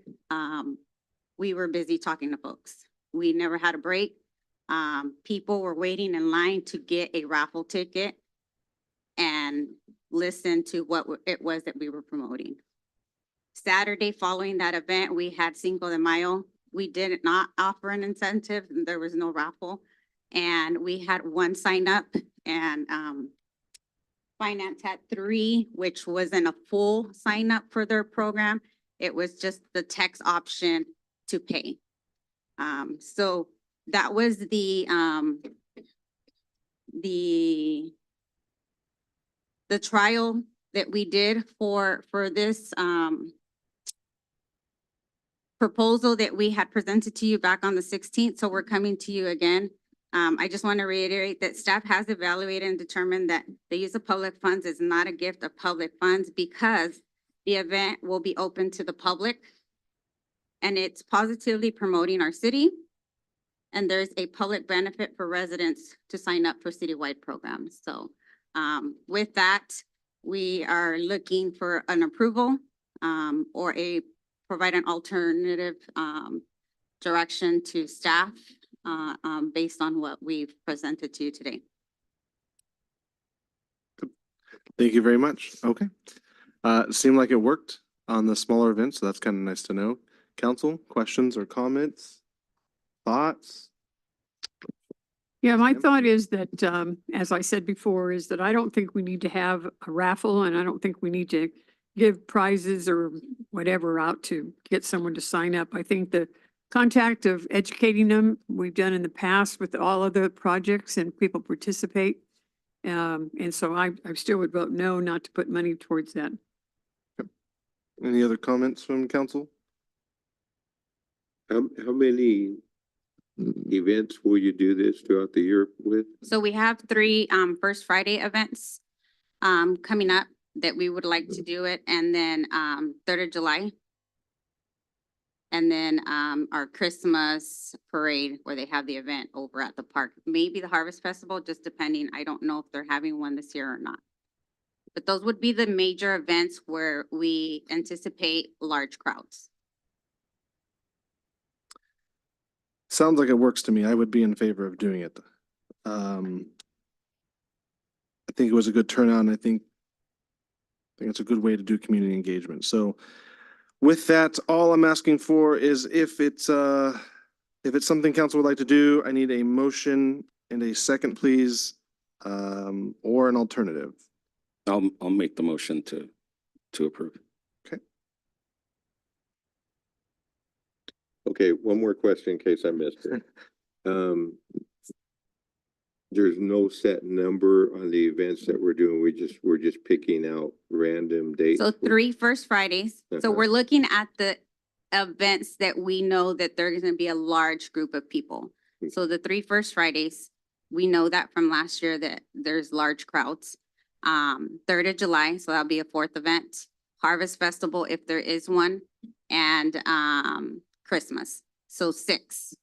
we were busy talking to folks. We never had a break. People were waiting in line to get a raffle ticket and listen to what it was that we were promoting. Saturday following that event, we had Cinco de Mayo. We did not offer an incentive. There was no raffle. And we had 1 sign up and Finance had 3, which wasn't a full sign up for their program. It was just the text option to pay. So that was the trial that we did for this proposal that we had presented to you back on the 16th. So we're coming to you again. I just want to reiterate that staff has evaluated and determined that the use of public funds is not a gift of public funds because the event will be open to the public and it's positively promoting our city. And there's a public benefit for residents to sign up for citywide programs. So with that, we are looking for an approval or provide an alternative direction to staff based on what we've presented to you today. Thank you very much. Okay. It seemed like it worked on the smaller events, so that's kind of nice to know. Council, questions or comments? Thoughts? Yeah, my Sam? thought is that, as I said before, is that I don't think we need to have a raffle and I don't think we need to give prizes or whatever out to get someone to sign up. I think the contact of educating them, we've done in the past with all other projects and people participate. And so I still would vote no, not to put money towards that. Any other comments from council? How many events will you do this throughout the year with? So we have 3 First Friday events coming up that we would like to do it, and then 3rd of July. And then our Christmas parade where they have the event over at the park. Maybe the Harvest Festival, just depending. I don't know if they're having one this year or not. But those would be the major events where we anticipate large crowds. Sounds like it works to me. I would be in favor of doing it. I think it was a good turnout, and I think it's a good way to do community engagement. So with that, all I'm asking for is if it's something council would like to do, I need a motion and a second, please, or an alternative. I'll make the motion to approve. Okay, one more question in case I missed it. There's no set number on the events that we're doing. We're just picking out random dates. So 3 First Fridays. So Uh-huh. we're looking at the events that we know that there's going to be a large group of people. So the 3 First Fridays, we know that from last year that there's large crowds. 3rd of July, so that'll be a 4th event. Harvest Festival, if there is one, and Christmas. So 6,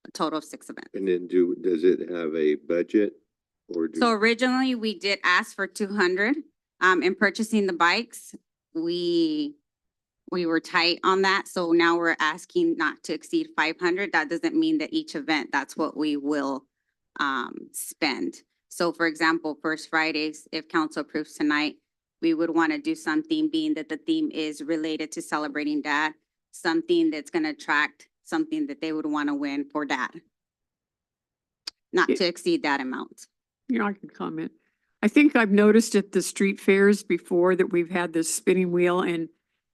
a total of 6 events. And then does it have a budget or So originally, we did ask for 200. In purchasing the bikes, we were tight on that. So now we're asking not to exceed 500. That doesn't mean that each event, that's what we will spend. So for example, First Fridays, if council approves tonight, we would want to do something, being that the theme is related to celebrating dad, something that's going to attract something that they would want to win for dad. Not to exceed that amount. You know, I can comment. I think I've noticed at the street fairs before that we've had this spinning wheel and,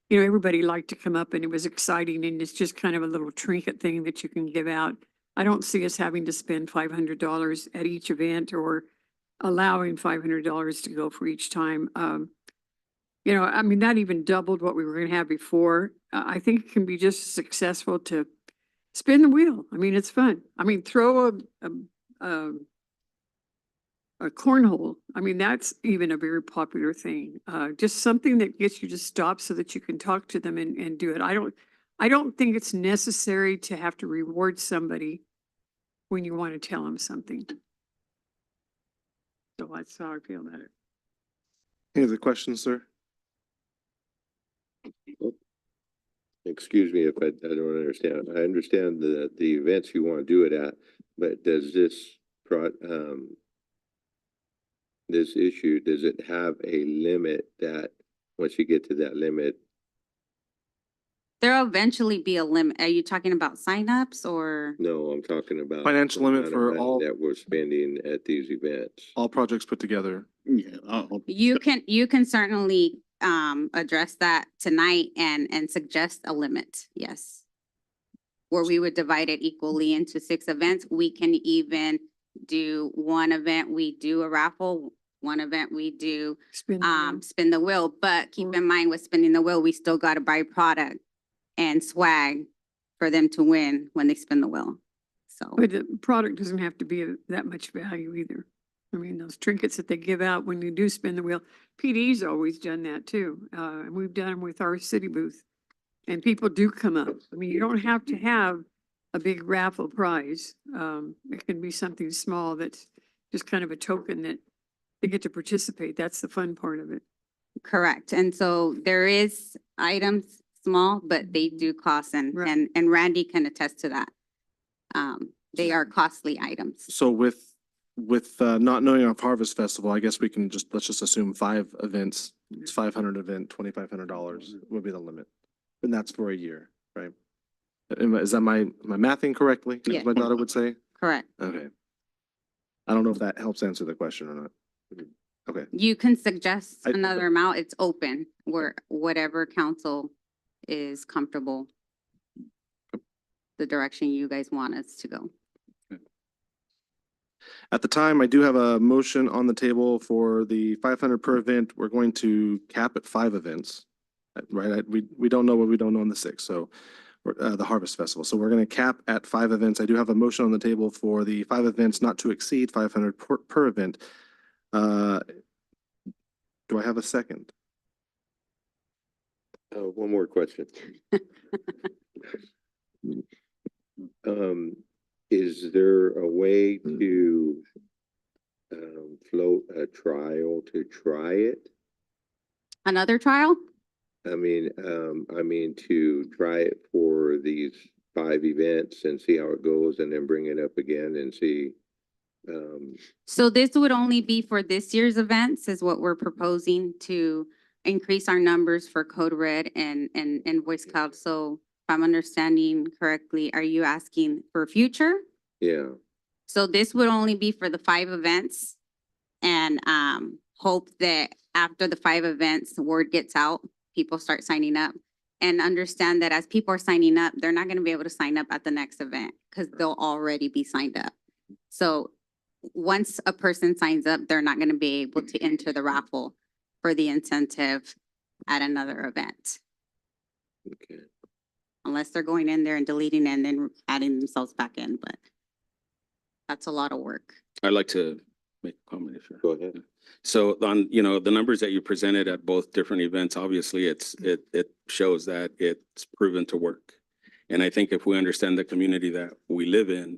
you know, everybody liked to come up and it was exciting and it's just kind of a little trinket thing that you can give out. I don't see us having to spend $500 at each event or allowing $500 to go for each time. You know, I mean, that even doubled what we were gonna have before. I think it can be just as successful to spin the wheel. I mean, it's fun. I mean, throw a cornhole. I mean, that's even a very popular thing. Just something that gets you to stop so that you can talk to them and do it. I don't think it's necessary to have to reward somebody when you want to tell them something. So that's how I feel about it. Any other questions, sir? excuse me if I don't understand. I understand the events you want to do it at, but does this this issue, does it have a limit that once you get to that limit? There'll eventually be a limit. Are you talking about signups or? No, I'm talking about Financial the limit amount of for money all- that we're spending at these events. All projects put together. Yeah, You can certainly address that tonight and suggest a limit, yes. Where we would divide it equally into 6 events. We can even do one event, we do a raffle, one event we do Spin the wheel. spin the wheel. But keep in mind with spinning the wheel, we still gotta buy product and swag for them to win when they spin the wheel. So But the product doesn't have to be that much value either. I mean, those trinkets that they give out when you do spin the wheel, PD's always done that too. And we've done them with our city booth. And people do come up. I mean, you don't have to have a big raffle prize. It can be something small that's just kind of a token that they get to participate. That's the fun part of it. correct. And so there is items small, but they do cost Right. and Randy can attest to that. They are costly items. So with not knowing of Harvest Festival, I guess we can let's just assume 5 events. It's 500 event, $2,500 would be the limit. And that's for a year, right? Is that am I mathing correctly? Yeah. As my daughter would say? Correct. Okay. I don't know if that helps answer the question or not. Okay. You can suggest I- another amount. It's open where whatever council is comfortable. The direction you guys want us to go. At the time, I do have a motion on the table for the 500 per event. We're going to cap at 5 events. Right? We don't know what we don't know on the 6th, so the Harvest Festival. So we're going to cap at 5 events. I do have a motion on the table for the 5 events not to exceed 500 per event. Do I have a second? One more question. Is there a way to float a trial to try it? Another trial? I mean to try it for these 5 events and see how it goes and then bring it up again and see. So this would only be for this year's events is what we're proposing to increase our numbers for Code Red and Voice Cloud. So if I'm understanding correctly, are you asking for future? Yeah, So this would only be for the 5 events and hope that after the 5 events, the word gets out, people start signing up. And understand that as people are signing up, they're not gonna be able to sign up at the next event because they'll already be signed up. So once a person signs up, they're not gonna be able to enter the raffle for the incentive at another event. okay. Unless they're going in there and deleting and then adding themselves back in, but that's a lot of work. I'd like to make a comment if you're. Go ahead. So on, you know, the numbers that you presented at both different events, obviously it shows that it's proven to work. And I think if we understand the community that we live in,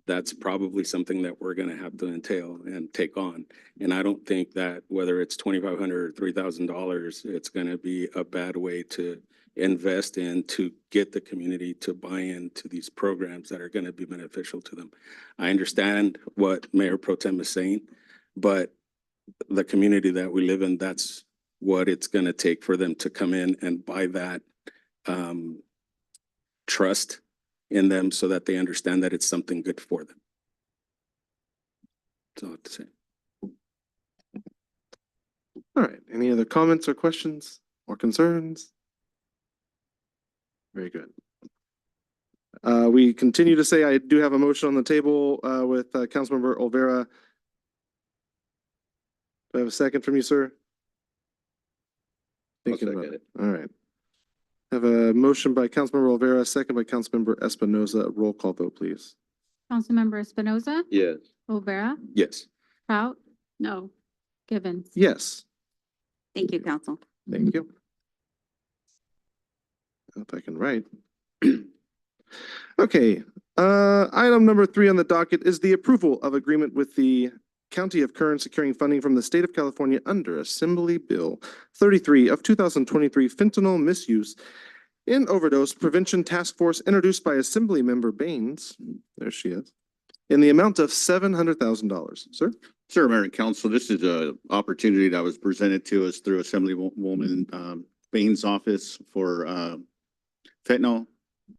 that's probably something that we're gonna have to entail and take on. And I don't think that whether it's $2,500 or $3,000, it's gonna be a bad way to invest in to get the community to buy into these programs that are gonna be beneficial to them. I understand what Mayor Pro Tem is saying, but the community that we live in, that's what it's gonna take for them to come in and buy that trust in them so that they understand that it's something good for them. That's all I have to say. All right, any other comments or questions or concerns? Very good. We continue to say I do have a motion on the table with Councilmember Olvera. Do I have a second from you, sir? Thinking about second it. All right. Have a motion by Councilmember Olvera, second by Councilmember Espinoza. Roll call vote, please. Councilmember Espinoza, Yes. Olvera, Yes. Prout, No. Givens. Yes, Thank you, council. thank you. If I can write. Okay, item number 3 on the docket is the approval of agreement with the County of Kern securing funding from the state of California under Assembly Bill 33 of 2023 fentanyl misuse in overdose prevention task force introduced by Assembly Member Baines. There she is. In the amount of $700,000. Sir? Sir, Mayor and Council, this is a opportunity that was presented to us through Assemblywoman Baines' office for fentanyl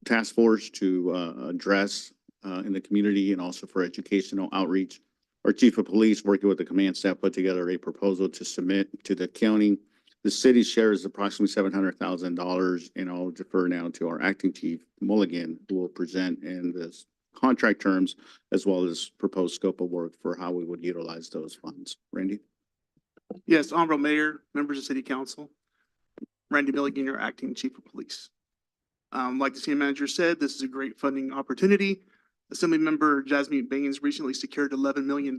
task force to address in the community and also for educational outreach. Our chief of police, working with the command staff, put together a proposal to submit to the county. The city share is approximately $700,000, and I'll defer now to our acting chief, Mulligan, who will present in this contract terms as well as proposed scope of work for how we would utilize those funds. Randy? Yes, Honorable Mayor, members of City Council. Randy Milligan, your acting chief of police. Like the city manager said, this is a great funding opportunity. Assembly Member Jasmine Baines recently secured $11 million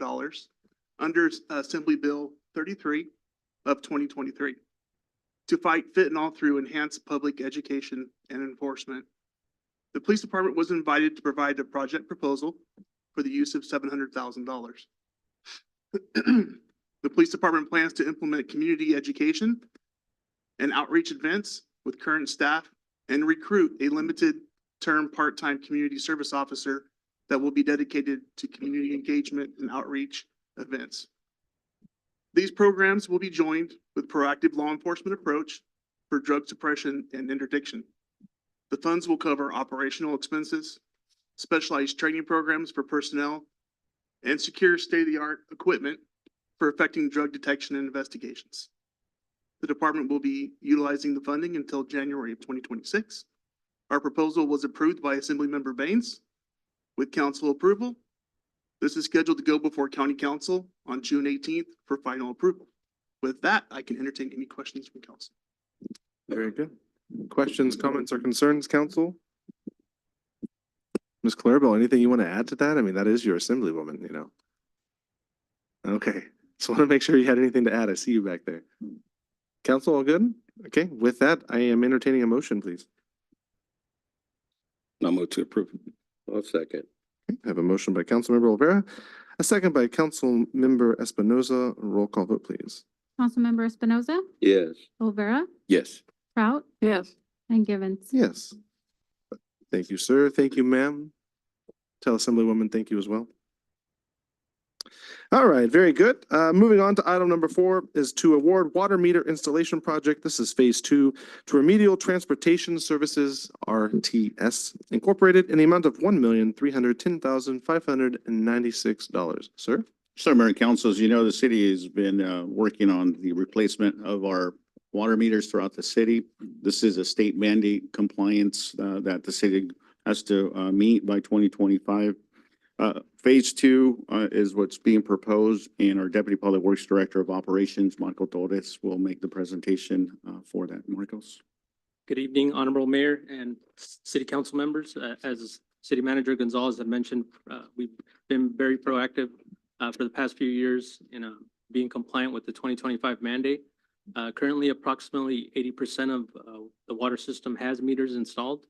under Assembly Bill 33 of 2023 to fight fentanyl through enhanced public education and enforcement. The police department was invited to provide a project proposal for the use of $700,000. The police department plans to implement community education and outreach events with current staff and recruit a limited term part-time community service officer that will be dedicated to community engagement and outreach events. These programs will be joined with proactive law enforcement approach for drug suppression and interdiction. The funds will cover operational expenses, specialized training programs for personnel, and secure state-of-the-art equipment for effecting drug detection and investigations. The department will be utilizing the funding until January of 2026. Our proposal was approved by Assemblymember Baines. With council approval, this is scheduled to go before County Council on June 18th for final approval. With that, I can entertain any questions from council. Very good. Questions, comments, or concerns, council? Ms. Clarabelle, anything you want to add to that? I mean, that is your assemblywoman, you know. Okay, just want to make sure you had anything to add. I see you back there. Council, all good? Okay, with that, I am entertaining a motion, please. I'll move to approve. I'll second. I have a motion by Councilmember Olvera, a second by Councilmember Espinoza. Roll call vote, please. Councilmember Espinoza, Yes. Olvera, Yes. Prout, Yes. and Givens. Yes. Thank you, sir. Thank you, ma'am. Tell Assemblywoman, thank you as well. All right, very good. Moving on to item number 4 is to award water meter installation project. This is phase 2 to Remedial Transportation Services, RTS Incorporated, in the amount of $1,310,596. Sir? So, Mayor and Council, as you know, the city has been working on the replacement of our water meters throughout the city. This is a state mandate compliance that the city has to meet by 2025. Phase 2 is what's being proposed, and our Deputy Public Works Director of Operations, Marco Torres, will make the presentation for that. Marcos. Good evening, Honorable Mayor and City Council members. As City Manager Gonzalez had mentioned, we've been very proactive for the past few years in being compliant with the 2025 mandate. Currently, approximately 80% of the water system has meters installed.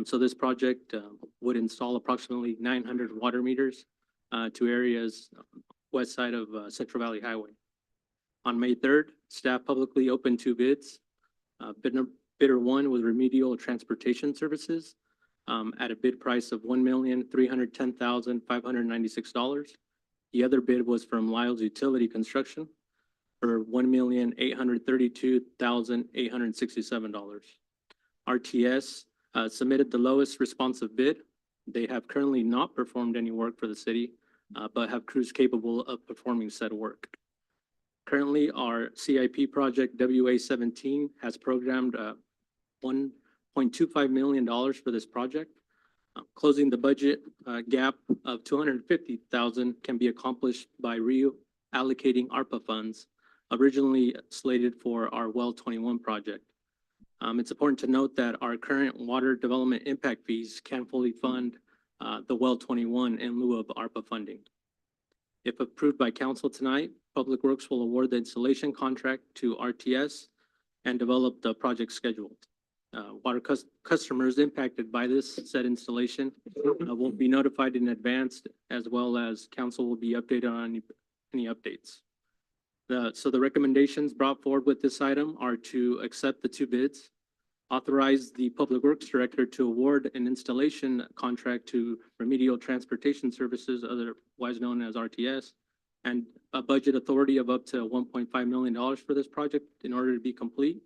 So this project would install approximately 900 water meters to areas west side of Central Valley Highway. On May 3rd, staff publicly opened 2 bids. Bidder 1 was Remedial Transportation Services at a bid price of $1,310,596. The other bid was from Lyle's Utility Construction for $1,832,867. RTS submitted the lowest responsive bid. They have currently not performed any work for the city, but have crews capable of performing said work. Currently, our CIP project WA-17 has programmed $1.25 million for this project. Closing the budget gap of $250,000 can be accomplished by reallocating ARPA funds originally slated for our Well 21 project. It's important to note that our current water development impact fees can fully fund the Well 21 in lieu of ARPA funding. If approved by council tonight, Public Works will award the installation contract to RTS and develop the project schedule. Water customers impacted by this said installation will be notified in advance, as well as council will be updated on any updates. So the recommendations brought forward with this item are to accept the 2 bids, authorize the Public Works Director to award an installation contract to Remedial Transportation Services, otherwise known as RTS, and a budget authority of up to $1.5 million for this project in order to be complete,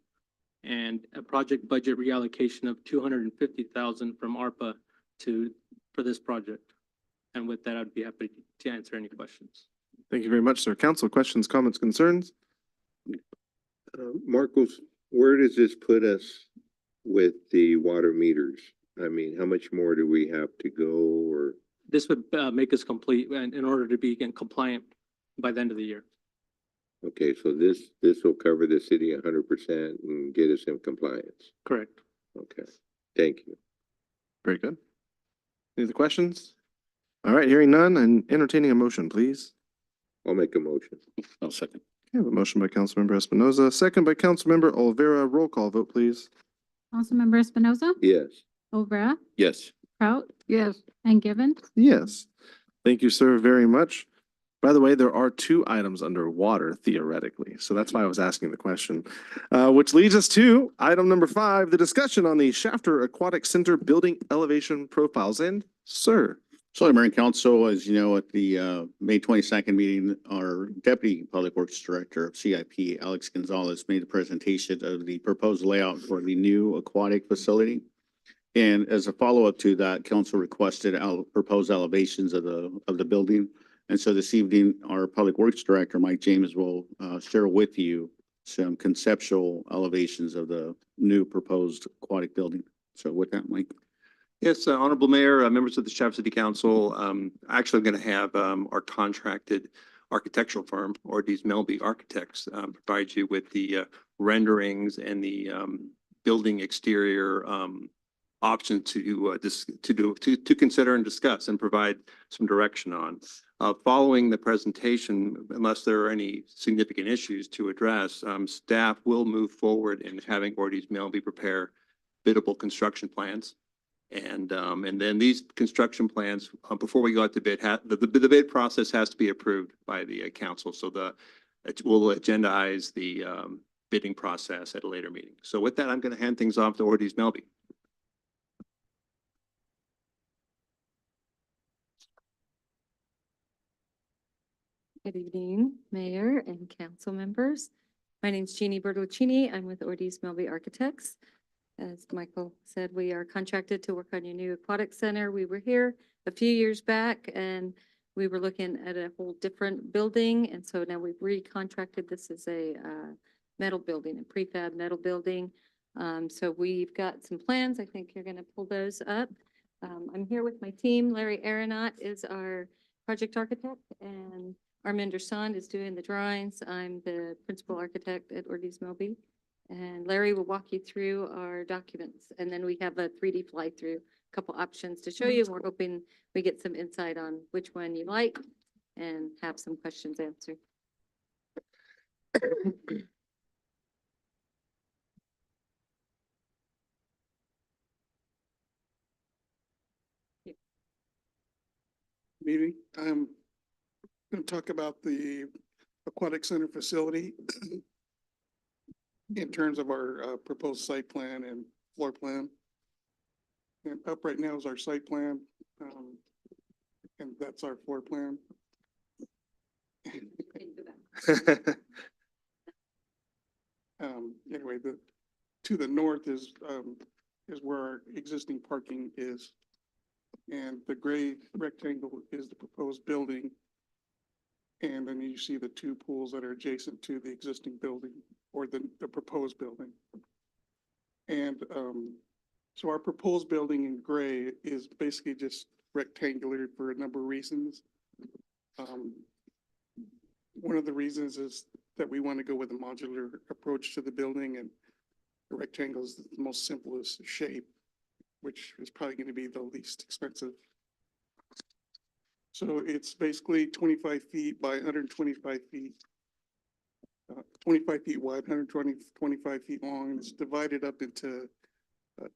and a project budget reallocation of $250,000 from ARPA for this project. And with that, I'd be happy to answer any questions. Thank you very much, sir. Council, questions, comments, concerns? Marcos, where does this put us with the water meters? I mean, how much more do we have to go, or? This would make us complete in order to be compliant by the end of the year. Okay, so this will cover the city 100% and get us in compliance. Correct. Okay, thank you. Very good. Any other questions? All right, hearing none and entertaining a motion, please. I'll make a motion. I'll second. I have a motion by Councilmember Espinoza, second by Councilmember Olvera. Roll call vote, please. Councilmember Espinoza, Yes. Olvera, Yes. Kraut, Yes. and Givens. Yes. Thank you, sir, very much. By the way, there are 2 items under water theoretically, so that's why I was asking the question. Which leads us to item number 5, the discussion on the Shafter Aquatic Center building elevation profiles. And sir. So, Mayor and Council, as you know, at the May 22nd meeting, our Deputy Public Works Director of CIP, Alex Gonzalez, made a presentation of the proposed layout for the new aquatic facility. And as a follow-up to that, council requested proposed elevations of the building. And so this evening, our Public Works Director, Mike James, will share with you some conceptual elevations of the new proposed aquatic building. So with that, Mike. Yes, Honorable Mayor, members of the Shafter City Council, actually I'm going to have our contracted architectural firm, Ortiz Melby Architects, provide you with the renderings and the building exterior options to consider and discuss and provide some direction on. Following the presentation, unless there are any significant issues to address, staff will move forward in having Ortiz Melby prepare biddable construction plans. And then these construction plans, before we go out to bid, the bid process has to be approved by the council. So we'll agendize the bidding process at a later meeting. So with that, I'm going to hand things off to Ortiz Melby. Good evening, Mayor and council members. My name is Jeannie Bertolucci. I'm with Ortiz Melby Architects. As Michael said, we are contracted to work on your new aquatic center. We were here a few years back and we were looking at a whole different building. And so now we've recontracted. This is a metal building, a prefab metal building. So we've got some plans. I think you're going to pull those up. I'm here with my team. Larry Aeronaut is our project architect and Arminder Sand is doing the drawings. I'm the principal architect at Ortiz Melby. And Larry will walk you through our documents. And then we have a 3D fly-through, a couple options to show you. We're hoping we get some insight on which one you like. and have some questions answered. Meeting, I'm going to talk about the aquatic center facility in terms of our proposed site plan and floor plan. And up right now is our site plan, and that's our floor plan. Anyway, to the north is where our existing parking is. And the gray rectangle is the proposed building. And then you see the two pools that are adjacent to the existing building or the proposed building. And so our proposed building in gray is basically just rectangular for a number of reasons. One of the reasons is that we want to go with a modular approach to the building, and the rectangle is the most simplest shape, which is probably going to be the least expensive. So it's basically 25 feet by 125 feet, 25 feet wide, 25 feet long, and it's divided up into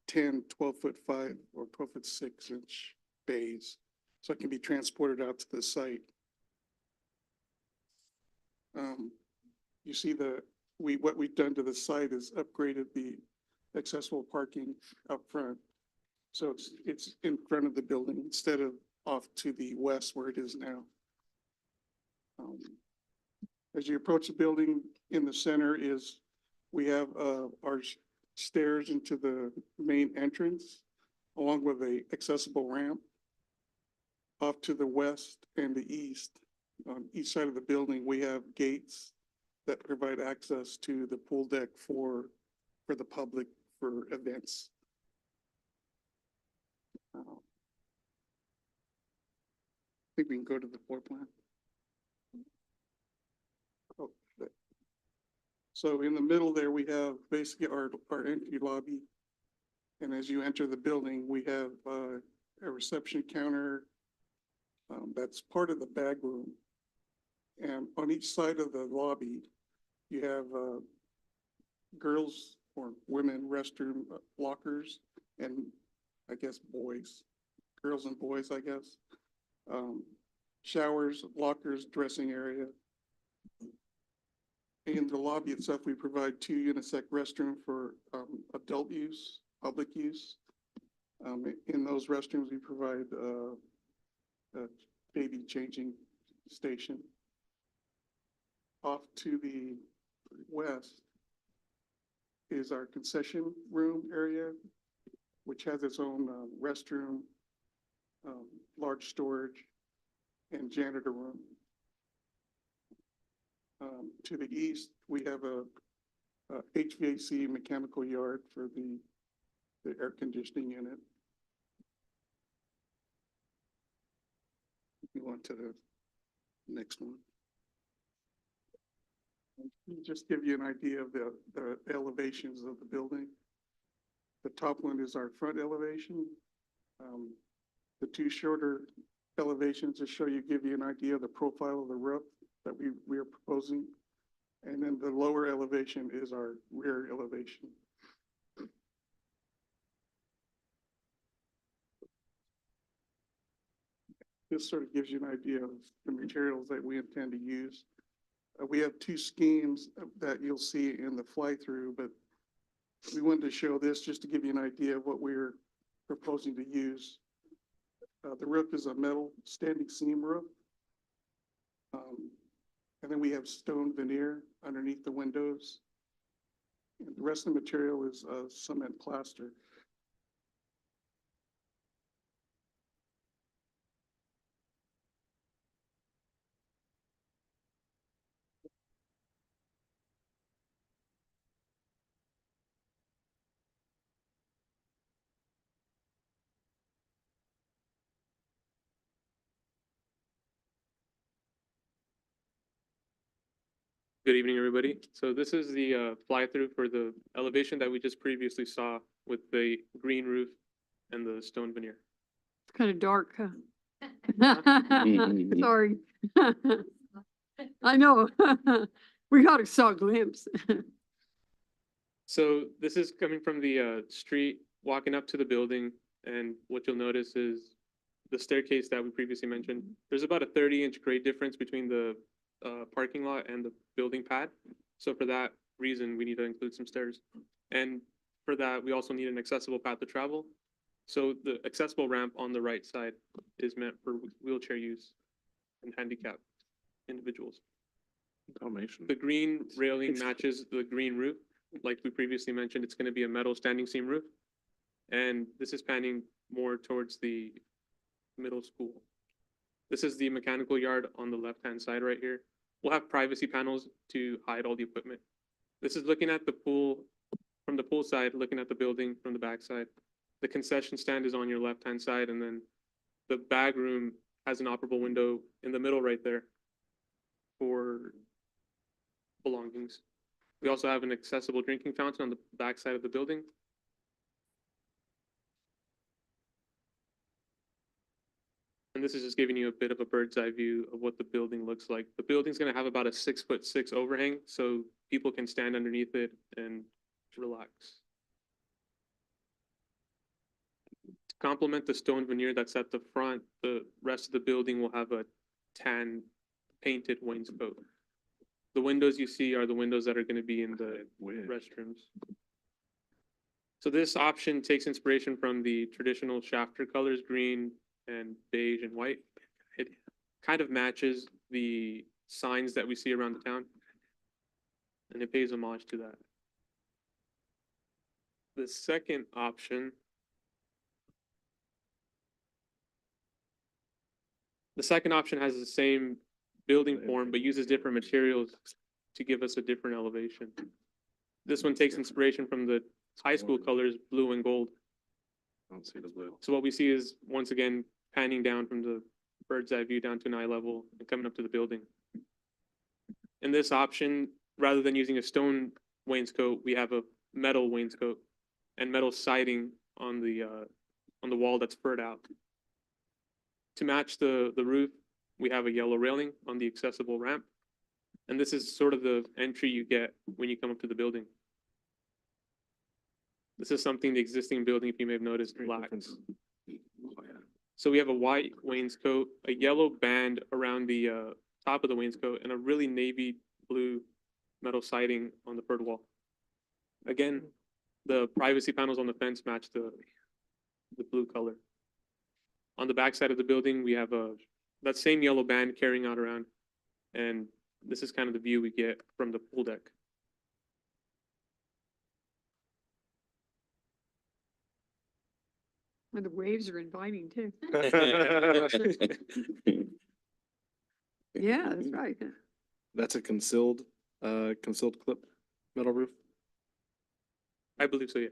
10, 12-foot 5 or 12-foot 6-inch bays. So it can be transported out to the site. You see what we've done to the site is upgraded the accessible parking up front. So it's in front of the building instead of off to the west where it is now. As you approach the building, in the center we have our stairs into the main entrance, along with a accessible ramp. Off to the west and the east, on each side of the building, we have gates that provide access to the pool deck for the public for events. I think we can go to the floor plan. Oh, so in the middle there, we have basically our entry lobby. And as you enter the building, we have a reception counter that's part of the bag room. And on each side of the lobby, you have girls or women restroom lockers and I guess girls and boys, I guess. Showers, lockers, dressing area. In the lobby itself, we provide 2 unisex restrooms for adult use, public use. In those restrooms, we provide a baby changing station. Off to the west is our concession room area, which has its own restroom, large storage, and janitor room. To the east, we have a HVAC mechanical yard for the air conditioning unit. We want to the next one. Just give you an idea of the elevations of the building. The top one is our front elevation. The 2 shorter elevations to give you an idea of the profile of the roof that we are proposing. And then the lower elevation is our rear elevation. This sort of gives you an idea of the materials that we intend to use. We have 2 schemes that you'll see in the fly-through, but we wanted to show this just to give you an idea of what we're proposing to use. The roof is a metal standing seam roof. And then we have stone veneer underneath the windows. And the rest of the material is cement plaster. Good evening, everybody. So this is the fly-through for the elevation that we just previously saw with the green roof and the stone veneer. It's kind of dark, huh? Sorry. I know. We got a saw a glimpse. So this is coming from the street, walking up to the building, and what you'll notice is the staircase that we previously mentioned. There's about a 30-inch grade difference between the parking lot and the building pad. So for that reason, we need to include some stairs. And for that, we also need an accessible path to travel. So the accessible ramp on the right side is meant for wheelchair use and handicapped individuals. The green railing matches the green roof. Like we previously mentioned, it's going to be a metal standing seam roof. And this is panning more towards the middle school. This is the mechanical yard on the left-hand side right here. We'll have privacy panels to hide all the equipment. This is looking at the pool, from the pool side, looking at the building from the back side. The concession stand is on your left-hand side, and then the bag room has an operable window in the middle right there for belongings. We also have an accessible drinking fountain on the back side of the building. And this is just giving you a bit of a bird's eye view of what the building looks like. The building's gonna have about a 6'6" overhang, so people can stand underneath it and relax. To complement the stone veneer that's at the front, the rest of the building will have a tan painted wainscot. The windows you see are the windows that are gonna be in the restrooms. So this option takes inspiration from the traditional shafter colors, green and beige and white. It kind of matches the signs that we see around the town. And it pays homage to that. The second option has the same building form, but uses different materials to give us a different elevation. This one takes inspiration from the high school colors, blue and gold. I don't see the blue. So what we see is, once again, panning down from the bird's eye view down to an eye level and coming up to the building. In this option, rather than using a stone wainscot, we have a metal wainscot and metal siding on the wall that's furred out. To match the roof, we have a yellow railing on the accessible ramp. And this is sort of the entry you get when you come up to the building. This is something the existing building, if you may have noticed, lacks. So we have a white wainscot, a yellow band around the top of the wainscot, and a really navy blue metal siding on the third wall. Again, the privacy panels on the fence match the blue color. On the back side of the building, we have that same yellow band carrying out around, and this is kind of the view we get from the pool deck. And the waves are inviting too. Yeah, that's right. That's a concealed clip metal roof? I believe so, yeah.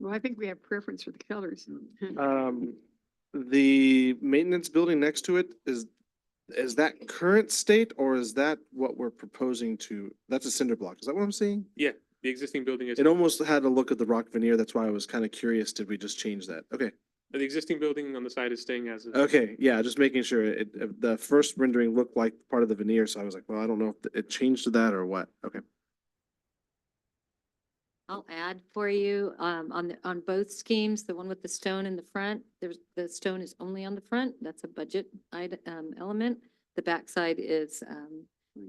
Well, I think we have preference for the colors. The maintenance building next to it, is that current state or is that what we're proposing to, that's a cinder block, is that what I'm seeing? Yeah, the existing building is, It almost had a look at the rock veneer, that's why I was kind of curious, did we just change that? Okay, the existing building on the side is staying as is. okay, yeah, just making sure, the first rendering looked like part of the veneer, so I was like, well, I don't know if it changed to that or what, okay. I'll add for you, on both schemes, the one with the stone in the front, the stone is only on the front. That's a budget element. The backside is,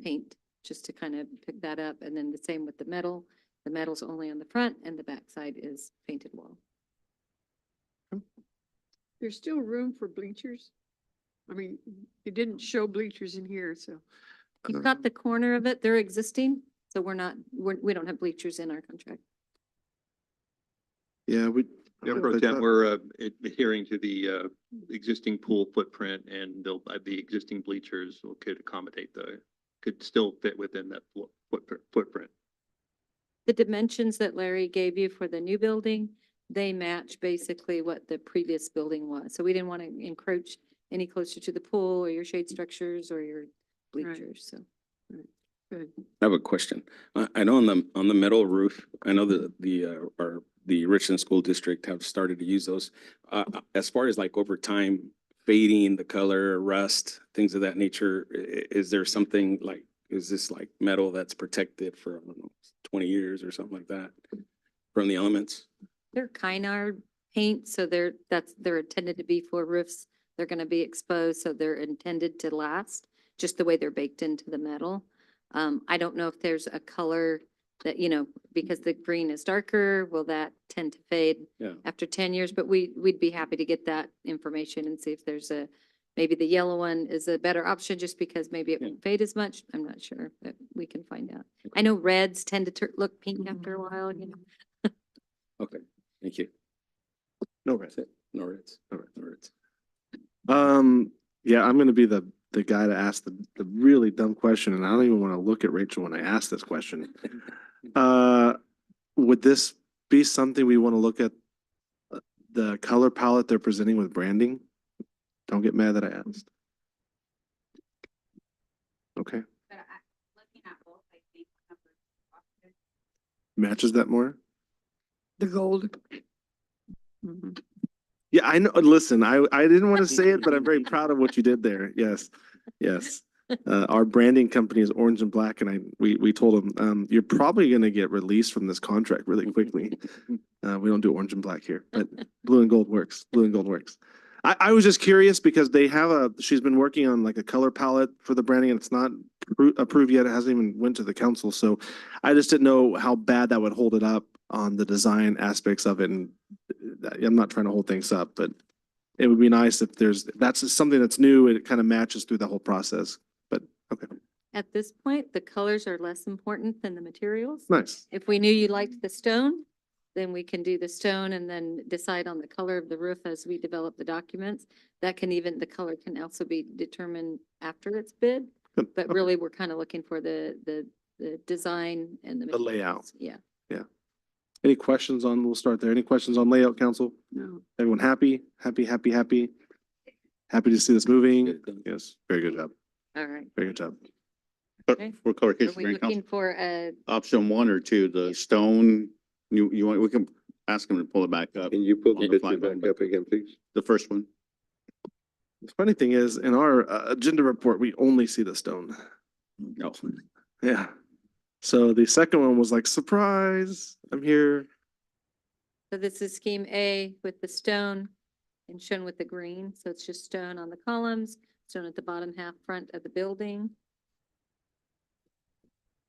paint, just to kind of pick that up. And then the same with the metal. The metal's only on the front and the backside is painted wall. There's still room for bleachers. I mean, it didn't show bleachers in here, so. You've got the corner of it, they're existing, so we don't have bleachers in our contract. Yeah, Yeah, Pro Tem, we're adhering to the existing pool footprint, and the existing bleachers could accommodate could still fit within that footprint. The dimensions that Larry gave you for the new building, they match basically what the previous building was. So we didn't want to encroach any closer to the pool or your shade structures or your bleachers, so. Good. I have a question. I know on the metal roof, I know that our the Richland School District have started to use those. As far as like over time, fading, the color, rust, things of that nature, is there something like, is this like metal that's protected for, I don't know, 20 years or something like that from the elements? They're Kynar paint, so they're intended to be for roofs. They're gonna be exposed, so they're intended to last, just the way they're baked into the metal. I don't know if there's a color that, because the green is darker, will that tend to fade Yeah. after 10 years? But we'd be happy to get that information and see if there's maybe the yellow one is a better option just because maybe it won't fade as much. I'm not sure, but we can find out. I know reds tend to look pink after a while, Okay, thank you. No reds. That's it. No reds. No reds. Yeah, I'm gonna be the guy to ask the really dumb question, and I don't even want to look at Rachel when I ask this question. Would this be something we want to look at the color palette they're presenting with branding? Don't get mad that I asked. Okay, matches that more? The gold. Yeah, I know. Listen, I didn't want to say it, but I'm very proud of what you did there. Yes, yes. Our branding company is Orange and Black, and we told them, you're probably going to get released from this contract really quickly. We don't do Orange and Black here, but Blue and Gold works. Blue and Gold works. I was just curious because they have she's been working on like a color palette for the branding, and it's not approved yet. It hasn't even went to the council, so I just didn't know how bad that would hold it up on the design aspects of it. And I'm not trying to hold things up, but it would be nice if that's something that's new and it kind of matches through the whole process. But okay, At this point, the colors are less important than the materials. nice. If we knew you liked the stone, then we can do the stone and then decide on the color of the roof as we develop the documents. The color can also be determined after it's bid. Good. But Okay. really, we're kind of looking for the design and The layout. materials. Yeah. Any questions we'll start there. Any questions on layout, council? No. Everyone happy? Happy to see this moving? Yes, very good job. All right. Very good job. Okay. For Are clarification, we Mayor and looking Council, for a, option 1 or 2, the stone, you want, we can ask him to pull it back up. Can you pull the On picture fly back back. up again, please? The first one. The funny thing is, in our agenda report, we only see the stone. No. Yeah. So the second one was like, surprise, I'm here. so this is scheme A with the stone and shown with the green. So it's just stone on the columns, stone at the bottom half front of the building.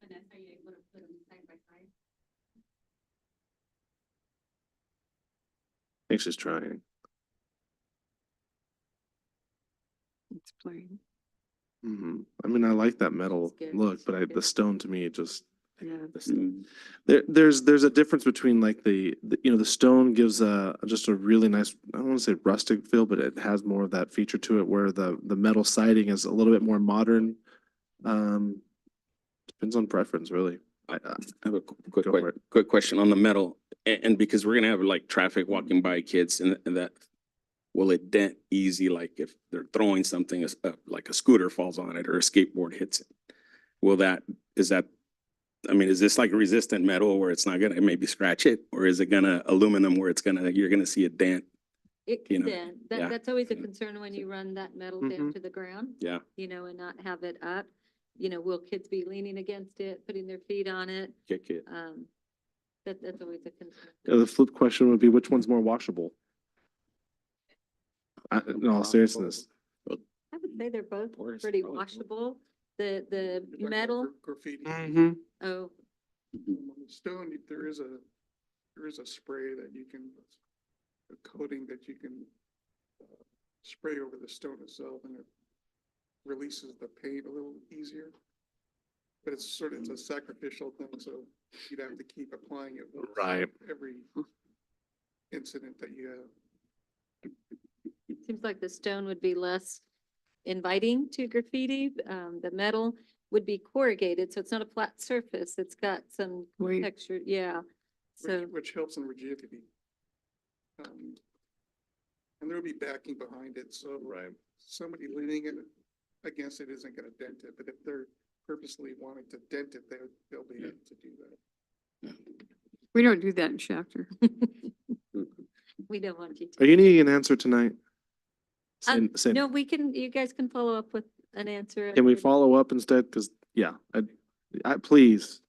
Vanessa, are you able to put them side by side? Thanks, just trying. It's plain. I mean, I like that metal It's good. look, but It's the stone to me, it just, Yeah. there's a difference between like the stone gives just a really nice, I don't want to say rustic feel, but it has more of that feature to it where the metal siding is a little bit more modern. Depends on preference, really. I have a quick, Go for it. quick question on the metal, and because we're gonna have like traffic walking by kids and that, will it dent easy, like if they're throwing something, like a scooter falls on it or a skateboard hits it? Is this like resistant metal where it's not gonna maybe scratch it, or is it gonna aluminum where you're gonna see a dent? It You can know, dent. yeah. That's always a concern when you run that metal down to the ground, Yeah, and not have it up. Will kids be leaning against it, putting their feet on it? kick it. That's always a concern. The flip question would be, which one's more washable? In all seriousness. I would say they're both Porous, pretty probably. washable. The You're talking about metal, Graffiti. oh, On the stone, there is a spray that you can, a coating that you can spray over the stone itself, and it releases the paint a little easier. But it's a sacrificial thing, so you'd have to keep applying it. Right. Every incident that you have. seems like the stone would be less inviting to graffiti. The metal would be corrugated, so it's not a flat surface. It's got some Weight. texture, yeah. So, Which helps in rigidity. And there'll be backing behind it, so. Right. Somebody leaning it against it isn't gonna dent it, but if they're purposely wanting to dent it, they'll be able to do that. We don't do that in Shafter. We don't want you Are to. you needing an answer tonight? No, we can, you guys can follow up with an answer. Can we and- follow up instead? Because, yeah, please.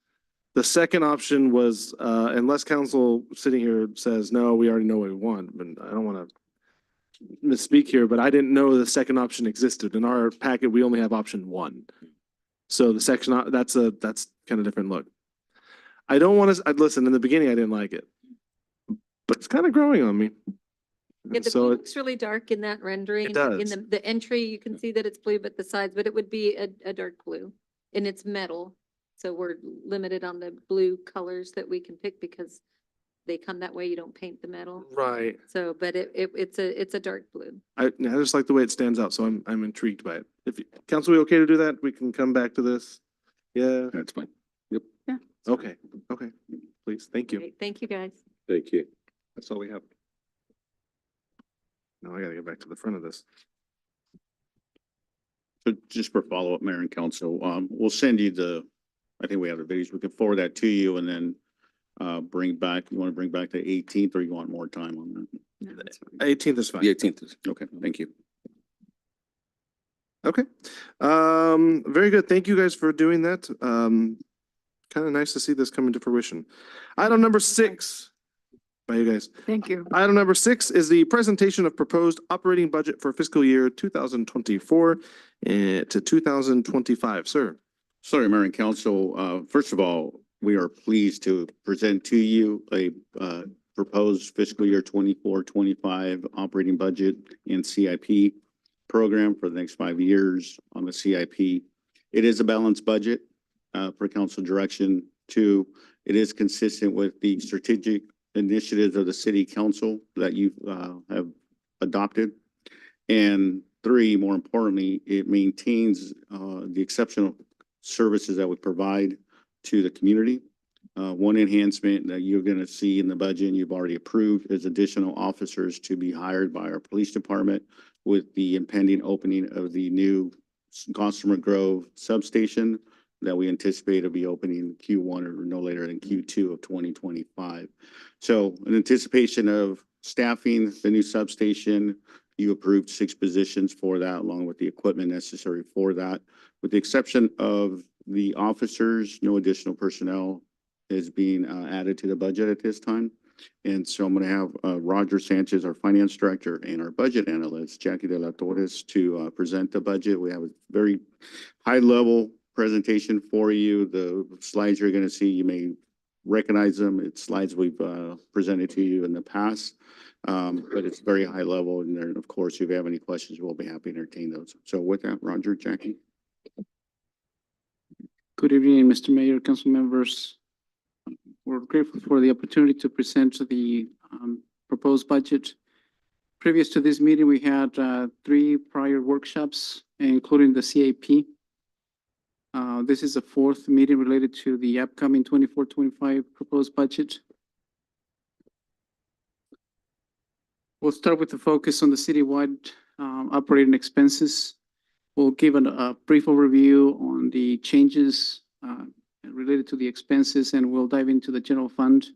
The second option was, unless council sitting here says, no, we already know what we want, but I don't want to misspeak here, but I didn't know the second option existed. In our packet, we only have option one. So the section, that's kind of different look. I don't want to, listen, in the beginning, I didn't like it, but it's kind of growing on me. Yeah, the So blue it, looks really dark in that rendering. In does. the entry, you can see that it's blue, but the sides, but it would be a dark blue and it's metal. So we're limited on the blue colors that we can pick because they come that way. You don't paint the metal. right. So, but it's a dark blue. I just like the way it stands out, so I'm intrigued by it. If council, we okay to do that? We can come back to this. Yeah, That's fine. okay, please, thank you. Great. Thank you, guys. Thank you. That's all we have. Now I gotta get back to the front of this. So just for follow-up, Mayor and Council, we'll send you I think we have the videos. We can forward that to you and then bring back, you want to bring back the 18th or you want more time on that? No, that's fine. 18th is fine. The 18th is. Okay, thank you. Okay. Very good. Thank you guys for doing that. Kind of nice to see this coming to fruition. Item number 6. Bye, you guys. Thank you. Item number 6 is the presentation of proposed operating budget for fiscal year 2024 to 2025. Sir. Sorry, Mayor and Council. First of all, we are pleased to present to you a proposed fiscal year 24-25 operating budget and CIP program for the next 5 years on the CIP. It is a balanced budget per council direction. 2, it is consistent with the strategic initiatives of the city council that you have adopted. And 3, more importantly, it maintains the exceptional services that we provide to the community. One enhancement that you're going to see in the budget and you've already approved is additional officers to be hired by our police department with the impending opening of the new Gossamer Grove substation that we anticipate will be opening Q1 or no later than Q2 of 2025. So in anticipation of staffing the new substation, you approved 6 positions for that along with the equipment necessary for that. With the exception of the officers, no additional personnel is being added to the budget at this time. And so I'm going to have Roger Sanchez, our finance director, and our budget analyst, Jackie De La Torres, to present the budget. We have a very high-level presentation for you. The slides you're going to see, you may recognize them. It's slides we've presented to you in the past, but it's very high level. And then, of course, if you have any questions, we'll be happy to entertain those. So with that, Roger, Jackie. Good evening, Mr. Mayor, council members. We're grateful for the opportunity to present the proposed budget. Previous to this meeting, we had 3 prior workshops, including the CAP. This is the 4th meeting related to the upcoming 24-25 proposed budget. We'll start with the focus on the citywide operating expenses. We'll give a brief overview on the changes related to the expenses, and we'll dive into the general fund.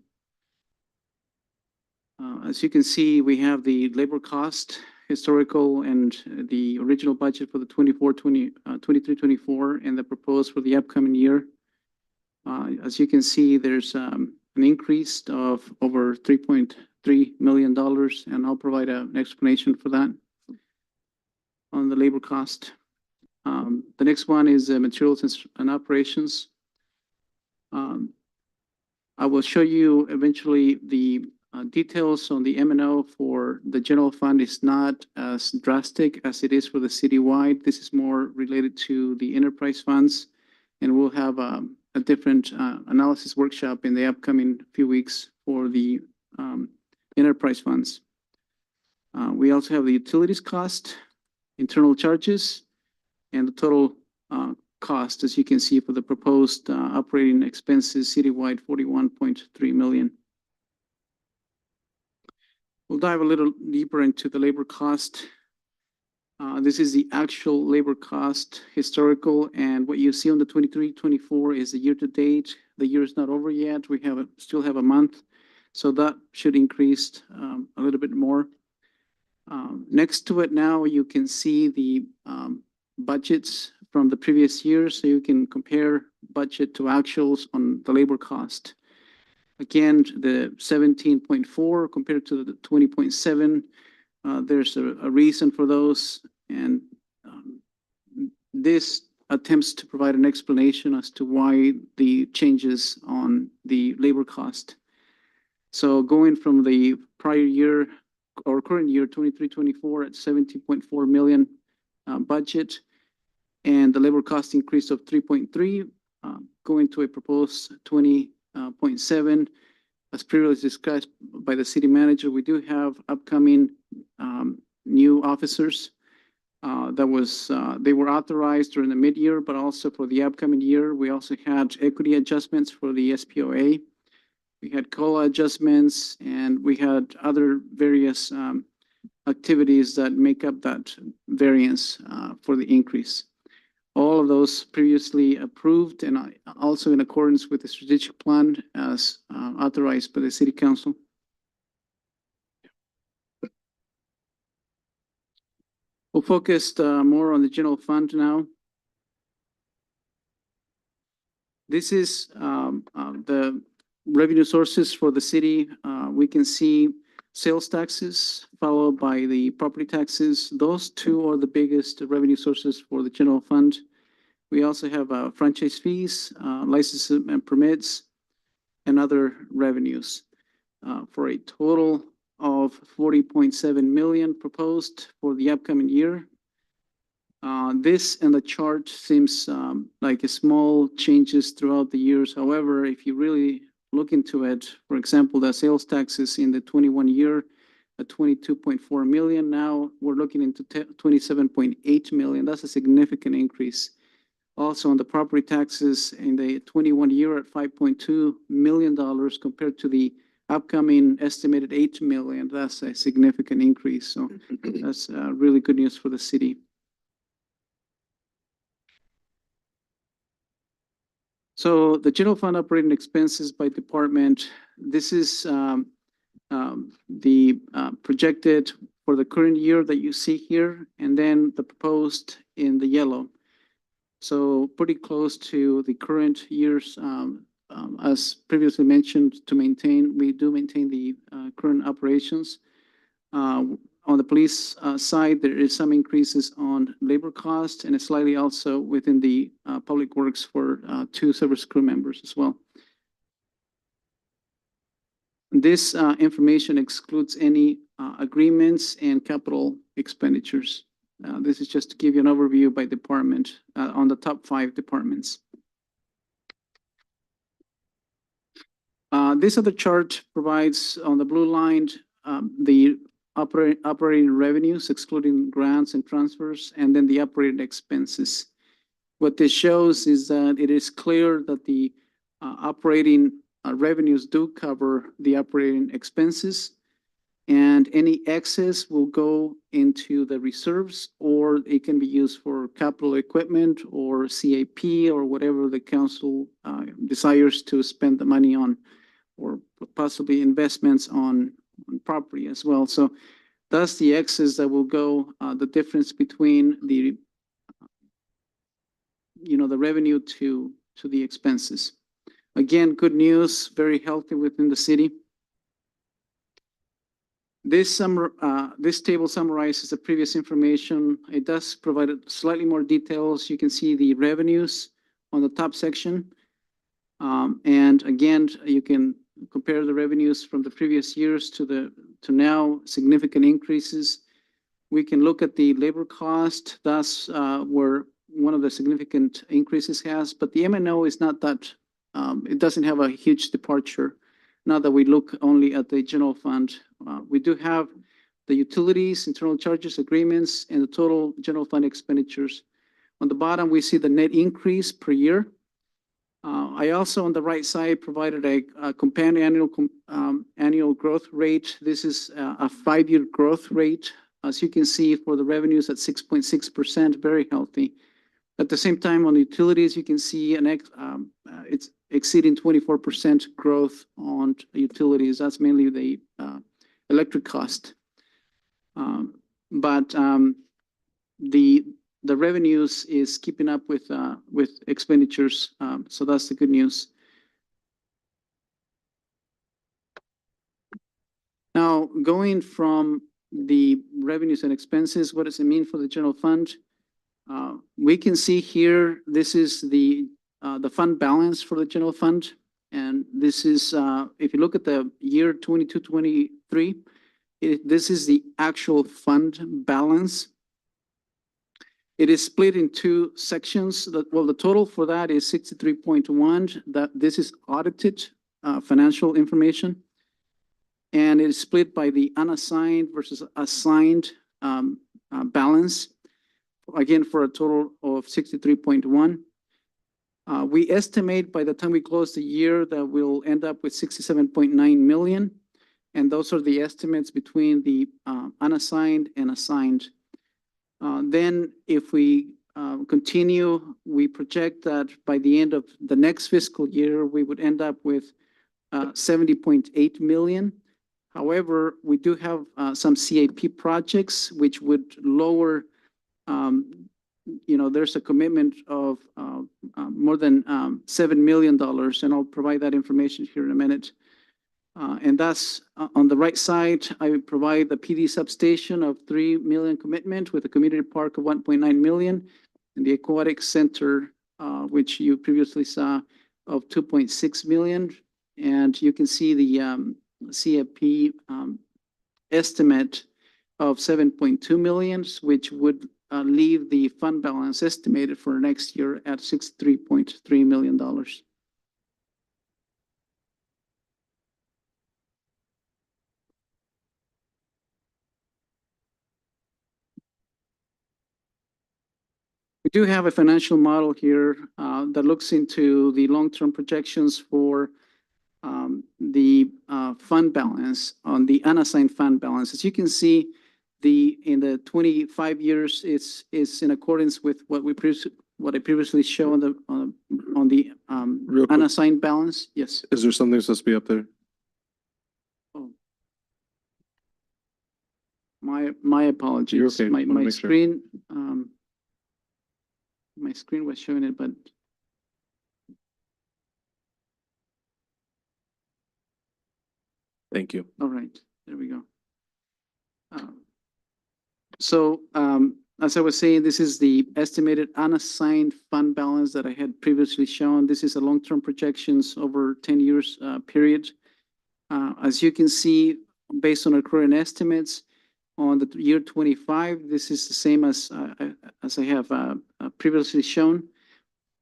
As you can see, we have the labor cost, historical, and the original budget for the 23-24, and the proposed for the upcoming year. As you can see, there's an increase of over $3.3 million, and I'll provide an explanation for that on the labor cost. The next one is materials and operations. I will show you eventually the details on the M&O for the general fund is not as drastic as it is for the citywide. This is more related to the enterprise funds, and we'll have a different analysis workshop in the upcoming few weeks for the enterprise funds. We also have the utilities cost, internal charges, and the total cost, as you can see, for the proposed operating expenses citywide, $41.3 million. We'll dive a little deeper into the labor cost. This is the actual labor cost historical, and what you see on the 23-24 is the year-to-date The year is not over yet. We still have a month. So that should increase a little bit more. Next to it now, you can see the budgets from the previous year, so you can compare budget to actuals on the labor cost. Again, the 17.4 compared to the 20.7, there's a reason for those, and this attempts to provide an explanation as to why the changes on the labor cost. So going from the prior year or current year, 23-24 at 17.4 million budget, and the labor cost increase of 3.3, going to a proposed 20.7. As previously discussed by the city manager, we do have upcoming new officers. They were authorized during the mid-year, but also for the upcoming year. We also had equity adjustments for the SPOA. We had COLA adjustments, and we had other various activities that make up that variance for the increase. All of those previously approved and also in accordance with the strategic plan as authorized by the city council. We'll focus more on the general fund now. This is the revenue sources for the city. We can see sales taxes followed by the property taxes. Those two are the biggest revenue sources for the general fund. We also have franchise fees, licenses and permits, and other revenues for a total of 40.7 million proposed for the upcoming year. This and the chart seems like a small changes throughout the years. However, if you really look into it, for example, the sales taxes in the 21 year at 22.4 million. Now we're looking into 27.8 million. That's a significant increase. Also on the property taxes in the 21 year at $5.2 million compared to the upcoming estimated 8 million. That's a significant increase. So that's really good news for the city. So the general fund operating expenses by department, this is the projected for the current year that you see here, and then the proposed in the yellow. So pretty close to the current year's, as previously mentioned, we do maintain the current operations. On the police side, there is some increases on labor costs and slightly also within the public works for 2 service crew members as well. This information excludes any agreements and capital expenditures. This is just to give you an overview by department on the top 5 departments. This other chart provides on the blue line the operating revenues, excluding grants and transfers, and then the operating expenses. What this shows is that it is clear that the operating revenues do cover the operating expenses, and any excess will go into the reserves, or it can be used for capital equipment or CAP or whatever the council desires to spend the money on, or possibly investments on property as well. So that's the excess that will go, the difference between the, the revenue to the expenses. Again, good news, very healthy within the city. This table summarizes the previous information. It does provide slightly more details. You can see the revenues on the top section. And again, you can compare the revenues from the previous years to now, significant increases. We can look at the labor cost. That's where one of the significant increases has, but the M&O is not that, it doesn't have a huge departure. Now that we look only at the general fund, we do have the utilities, internal charges, agreements, and the total general fund expenditures. On the bottom, we see the net increase per year. I also, on the right side, provided a companion annual growth rate. This is a 5-year growth rate. As you can see, for the revenues at 6.6%, very healthy. At the same time, on the utilities, you can see it's exceeding 24% growth on utilities. That's mainly the electric cost. But the revenues is keeping up with expenditures. So that's the good news. Now, going from the revenues and expenses, what does it mean for the general fund? We can see here, this is the fund balance for the general fund. And this is, if you look at the year 22-23, this is the actual fund balance. It is split in two sections. Well, the total for that is 63.1. This is audited financial information. And it is split by the unassigned versus assigned balance, again, for a total of 63.1. We estimate by the time we close the year that we'll end up with 67.9 million. And those are the estimates between the unassigned and assigned. Then if we continue, we project that by the end of the next fiscal year, we would end up with 70.8 million. However, we do have some CAP projects which would lower, there's a commitment of more than $7 million, and I'll provide that information here in a minute. And that's on the right side, I provide the PD substation of 3 million commitment with a community park of 1.9 million, and the aquatic center, which you previously saw, of 2.6 million. And you can see the CFP estimate of 7.2 million, which would leave the fund balance estimated for next year at $63.3 million. We do have a financial model here that looks into the long-term projections for the fund balance on the unassigned fund balance. As you can see, in the 25 years, it's in accordance with what I previously showed on the Real quick, unassigned balance. Yes. is there something supposed to be up there? Oh. My apologies. You're okay. Wanna My make sure. screen, my screen was showing it, but Thank you. all right, there we go. So as I was saying, this is the estimated unassigned fund balance that I had previously shown. This is a long-term projections over 10 years period. As you can see, based on our current estimates on the year 25, this is the same as I have previously shown.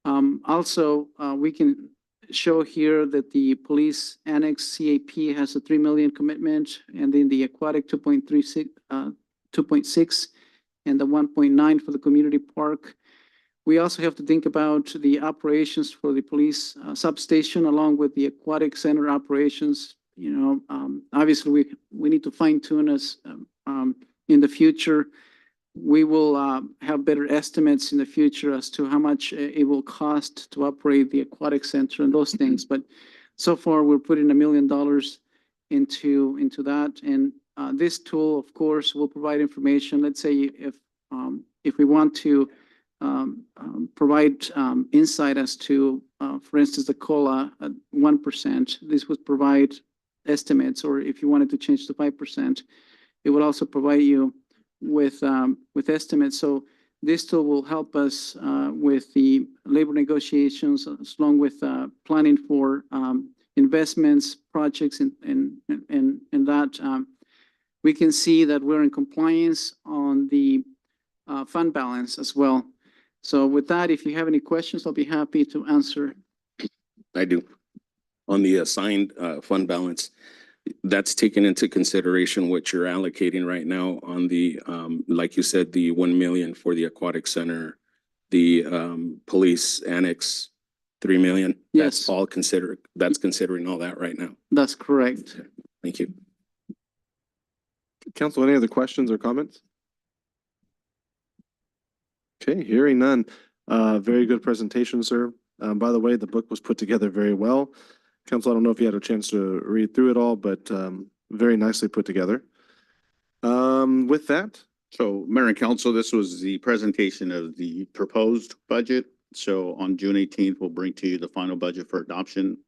Also, we can show here that the police annex CAP has a 3 million commitment, and then the aquatic 2.6, and the 1.9 for the community park. We also have to think about the operations for the police substation along with the aquatic center operations. Obviously we need to fine tune us in the future. We will have better estimates in the future as to how much it will cost to operate the aquatic center and those things. But so far, we're putting $1 million into that. And this tool, of course, will provide information. Let's say if we want to provide insight as to, for instance, the COLA at 1%, this would provide estimates. Or if you wanted to change to 5%, it would also provide you with estimates. So this tool will help us with the labor negotiations, along with planning for investments, projects, and that we can see that we're in compliance on the fund balance as well. So with that, if you have any questions, I'll be happy to answer. I do. On the assigned fund balance, that's taken into consideration what you're allocating right now on the, like you said, the 1 million for the aquatic center, the police annex, 3 million. Yes. That's all considered. That's considering all that right now. That's correct. Thank you. Council, any other questions or comments? Okay, hearing none. Very good presentation, sir. By the way, the book was put together very well. Council, I don't know if you had a chance to read through it all, but very nicely put together. With that, So Mayor and Council, this was the presentation of the proposed budget. So on June 18th, we'll bring to you the final budget for adoption.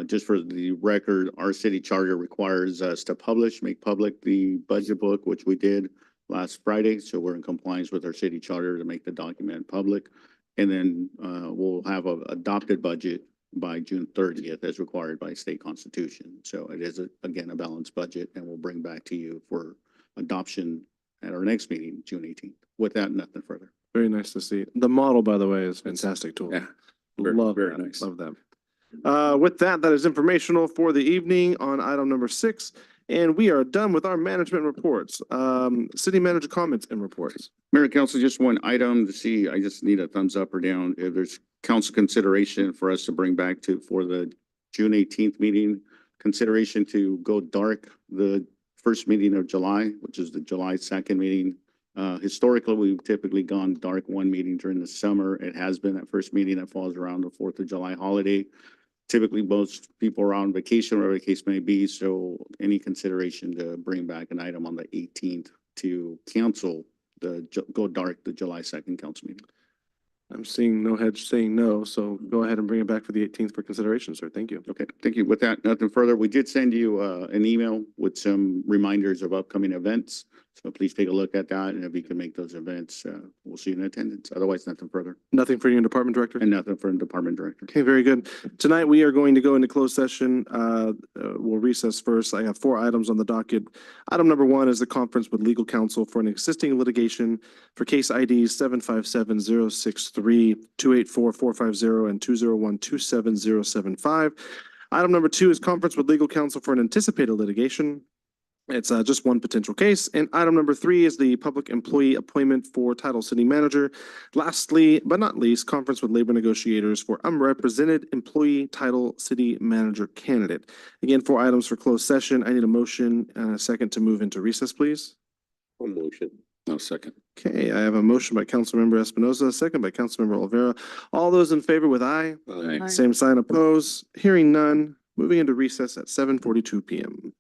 Just for the record, our city charter requires us to make public the budget book, which we did last Friday. So we're in compliance with our city charter to make the document public. And then we'll have an adopted budget by June 30th as required by state constitution. So it is, again, a balanced budget, and we'll bring back to you for adoption at our next meeting, June 18th. With that, nothing further. very nice to see. The model, by the way, is fantastic tool. Yeah, very- Love very that, nice. love that. With that, that is informational for the evening on item number 6. And we are done with our management reports. City manager comments and reports. Mayor and Council, just one item to see, I just need a thumbs up or down. If there's council consideration for us to bring back for the June 18th meeting, consideration to go dark the first meeting of July, which is the July 2nd meeting. Historically, we've typically gone dark one meeting during the summer. It has been that first meeting that falls around the 4th of July holiday. Typically, most people are on vacation, whatever the case may be. So any consideration to bring back an item on the 18th to cancel go dark, the July 2nd council meeting. I'm seeing no heads saying no, so go ahead and bring it back for the 18th for consideration, sir. Thank you. Okay, thank you. With that, nothing further. We did send you an email with some reminders of upcoming events. So please take a look at that. And if you can make those events, we'll see you in attendance. Otherwise, nothing further. Nothing for you, department director? And nothing for the department director. Okay, very good. Tonight, we are going to go into closed session. We'll recess first. I have 4 items on the docket. Item number 1 is the conference with legal counsel for an existing litigation for case IDs 757-063, 284-450, and 201-27075. Item number 2 is conference with legal counsel for an anticipated litigation. It's just one potential case. And item number 3 is the public employee appointment for title city manager. Lastly, but not least, conference with labor negotiators for unrepresented employee title city manager candidate. Again, 4 items for closed session. I need a motion and a second to move into recess, please. One motion. No second. Okay, I have a motion by Councilmember Espinoza, a second by Councilmember Olvera. All those in favor with aye? Aye. Same sign opposed. Hearing none. Moving into recess at 7:42 PM.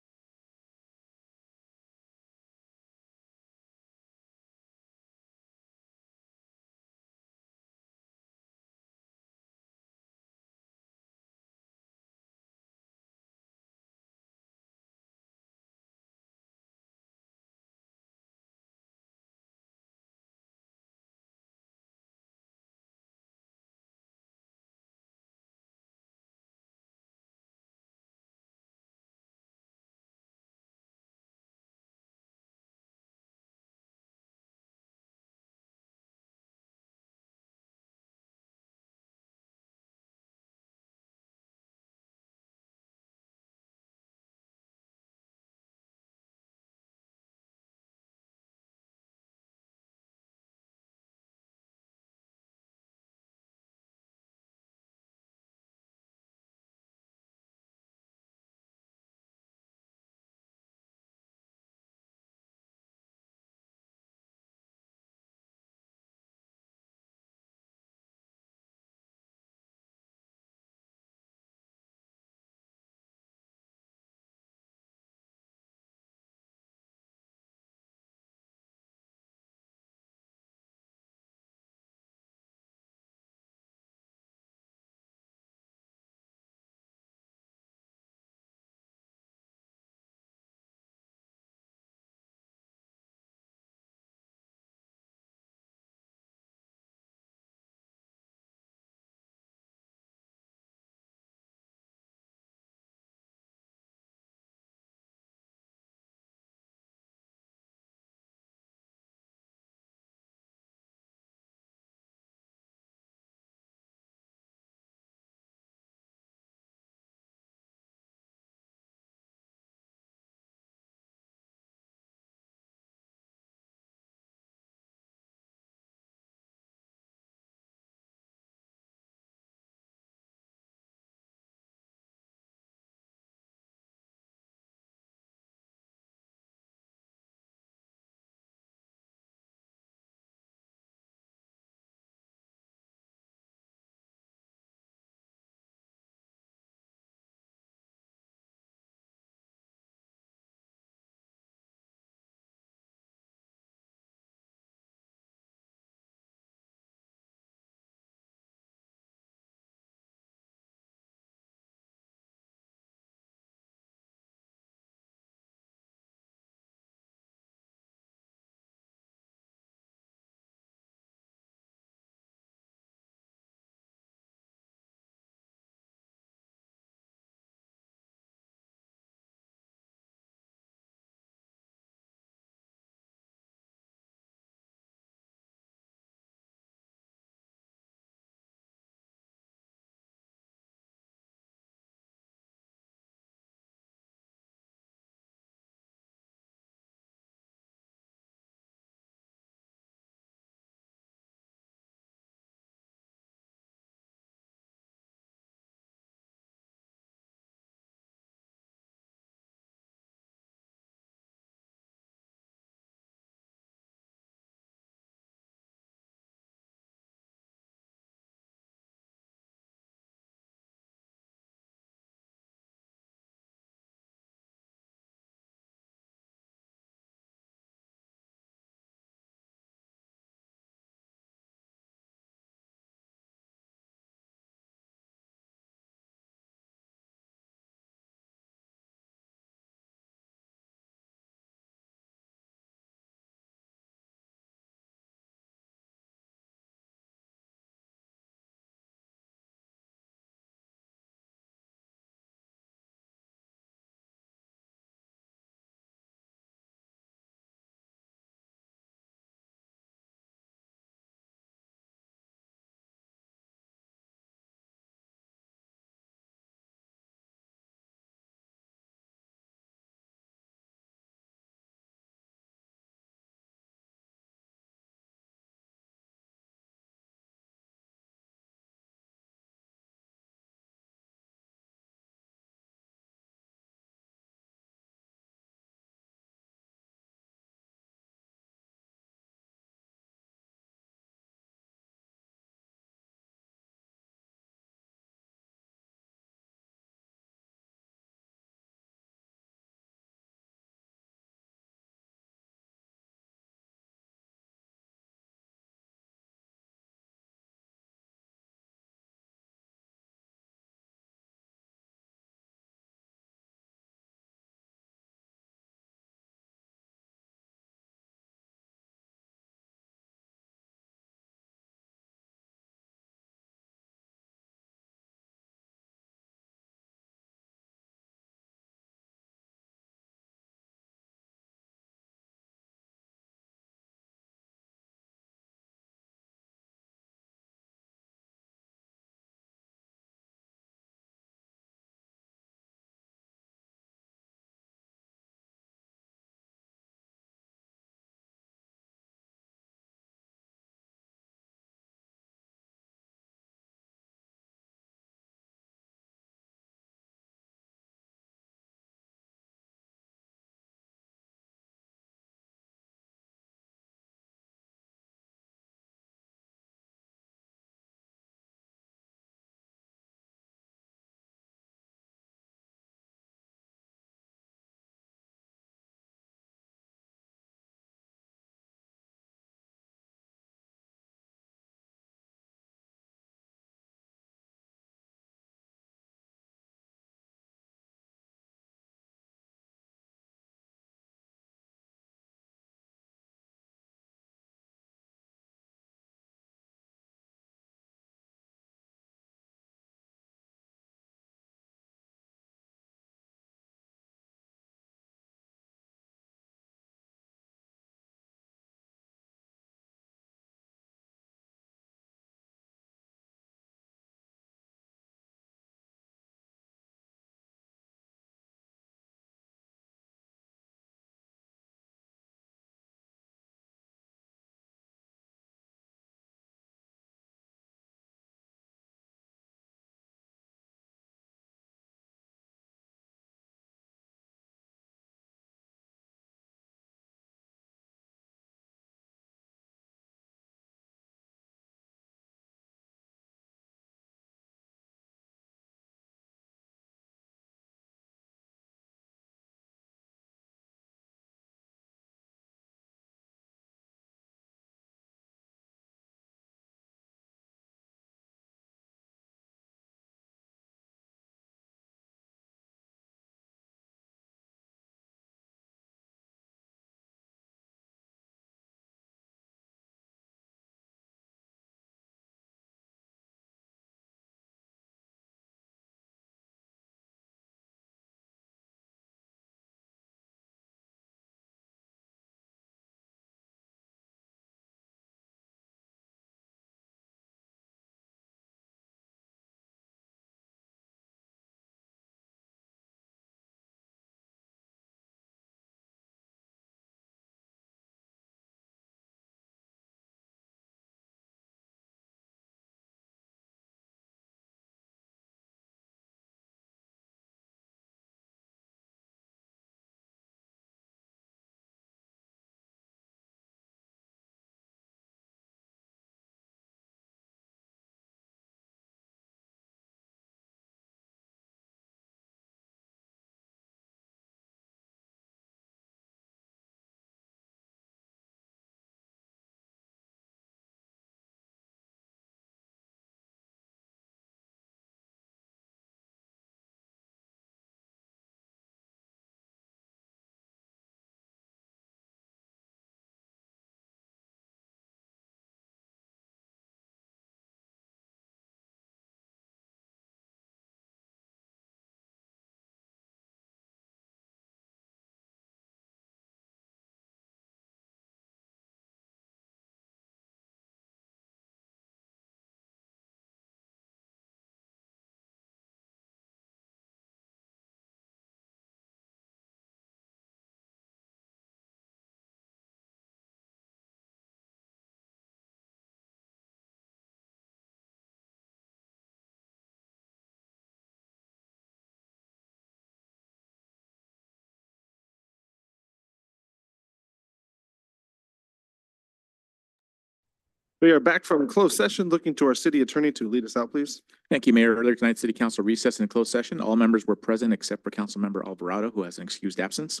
We are back from closed session, looking to our city attorney to lead us out, please. Thank you, Mayor. Earlier tonight, City Council recessed in closed session. All members were present except for Councilmember Alvarado, who has an excused absence.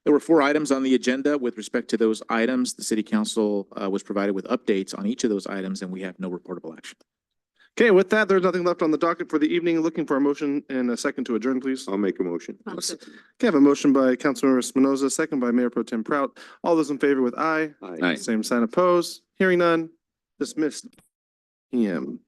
There were 4 items on the agenda. With respect to those items, the City Council was provided with updates on each of those items, and we have no reportable action. Okay, with that, there's nothing left on the docket for the evening. Looking for a motion and a second to adjourn, please. I'll make a motion. Okay, I have a motion by Councilmember Espinoza, second by Mayor Pro Tem Prout. All those in favor with aye. Aye. Aye. Same sign opposed. Hearing none. Dismissed. PM.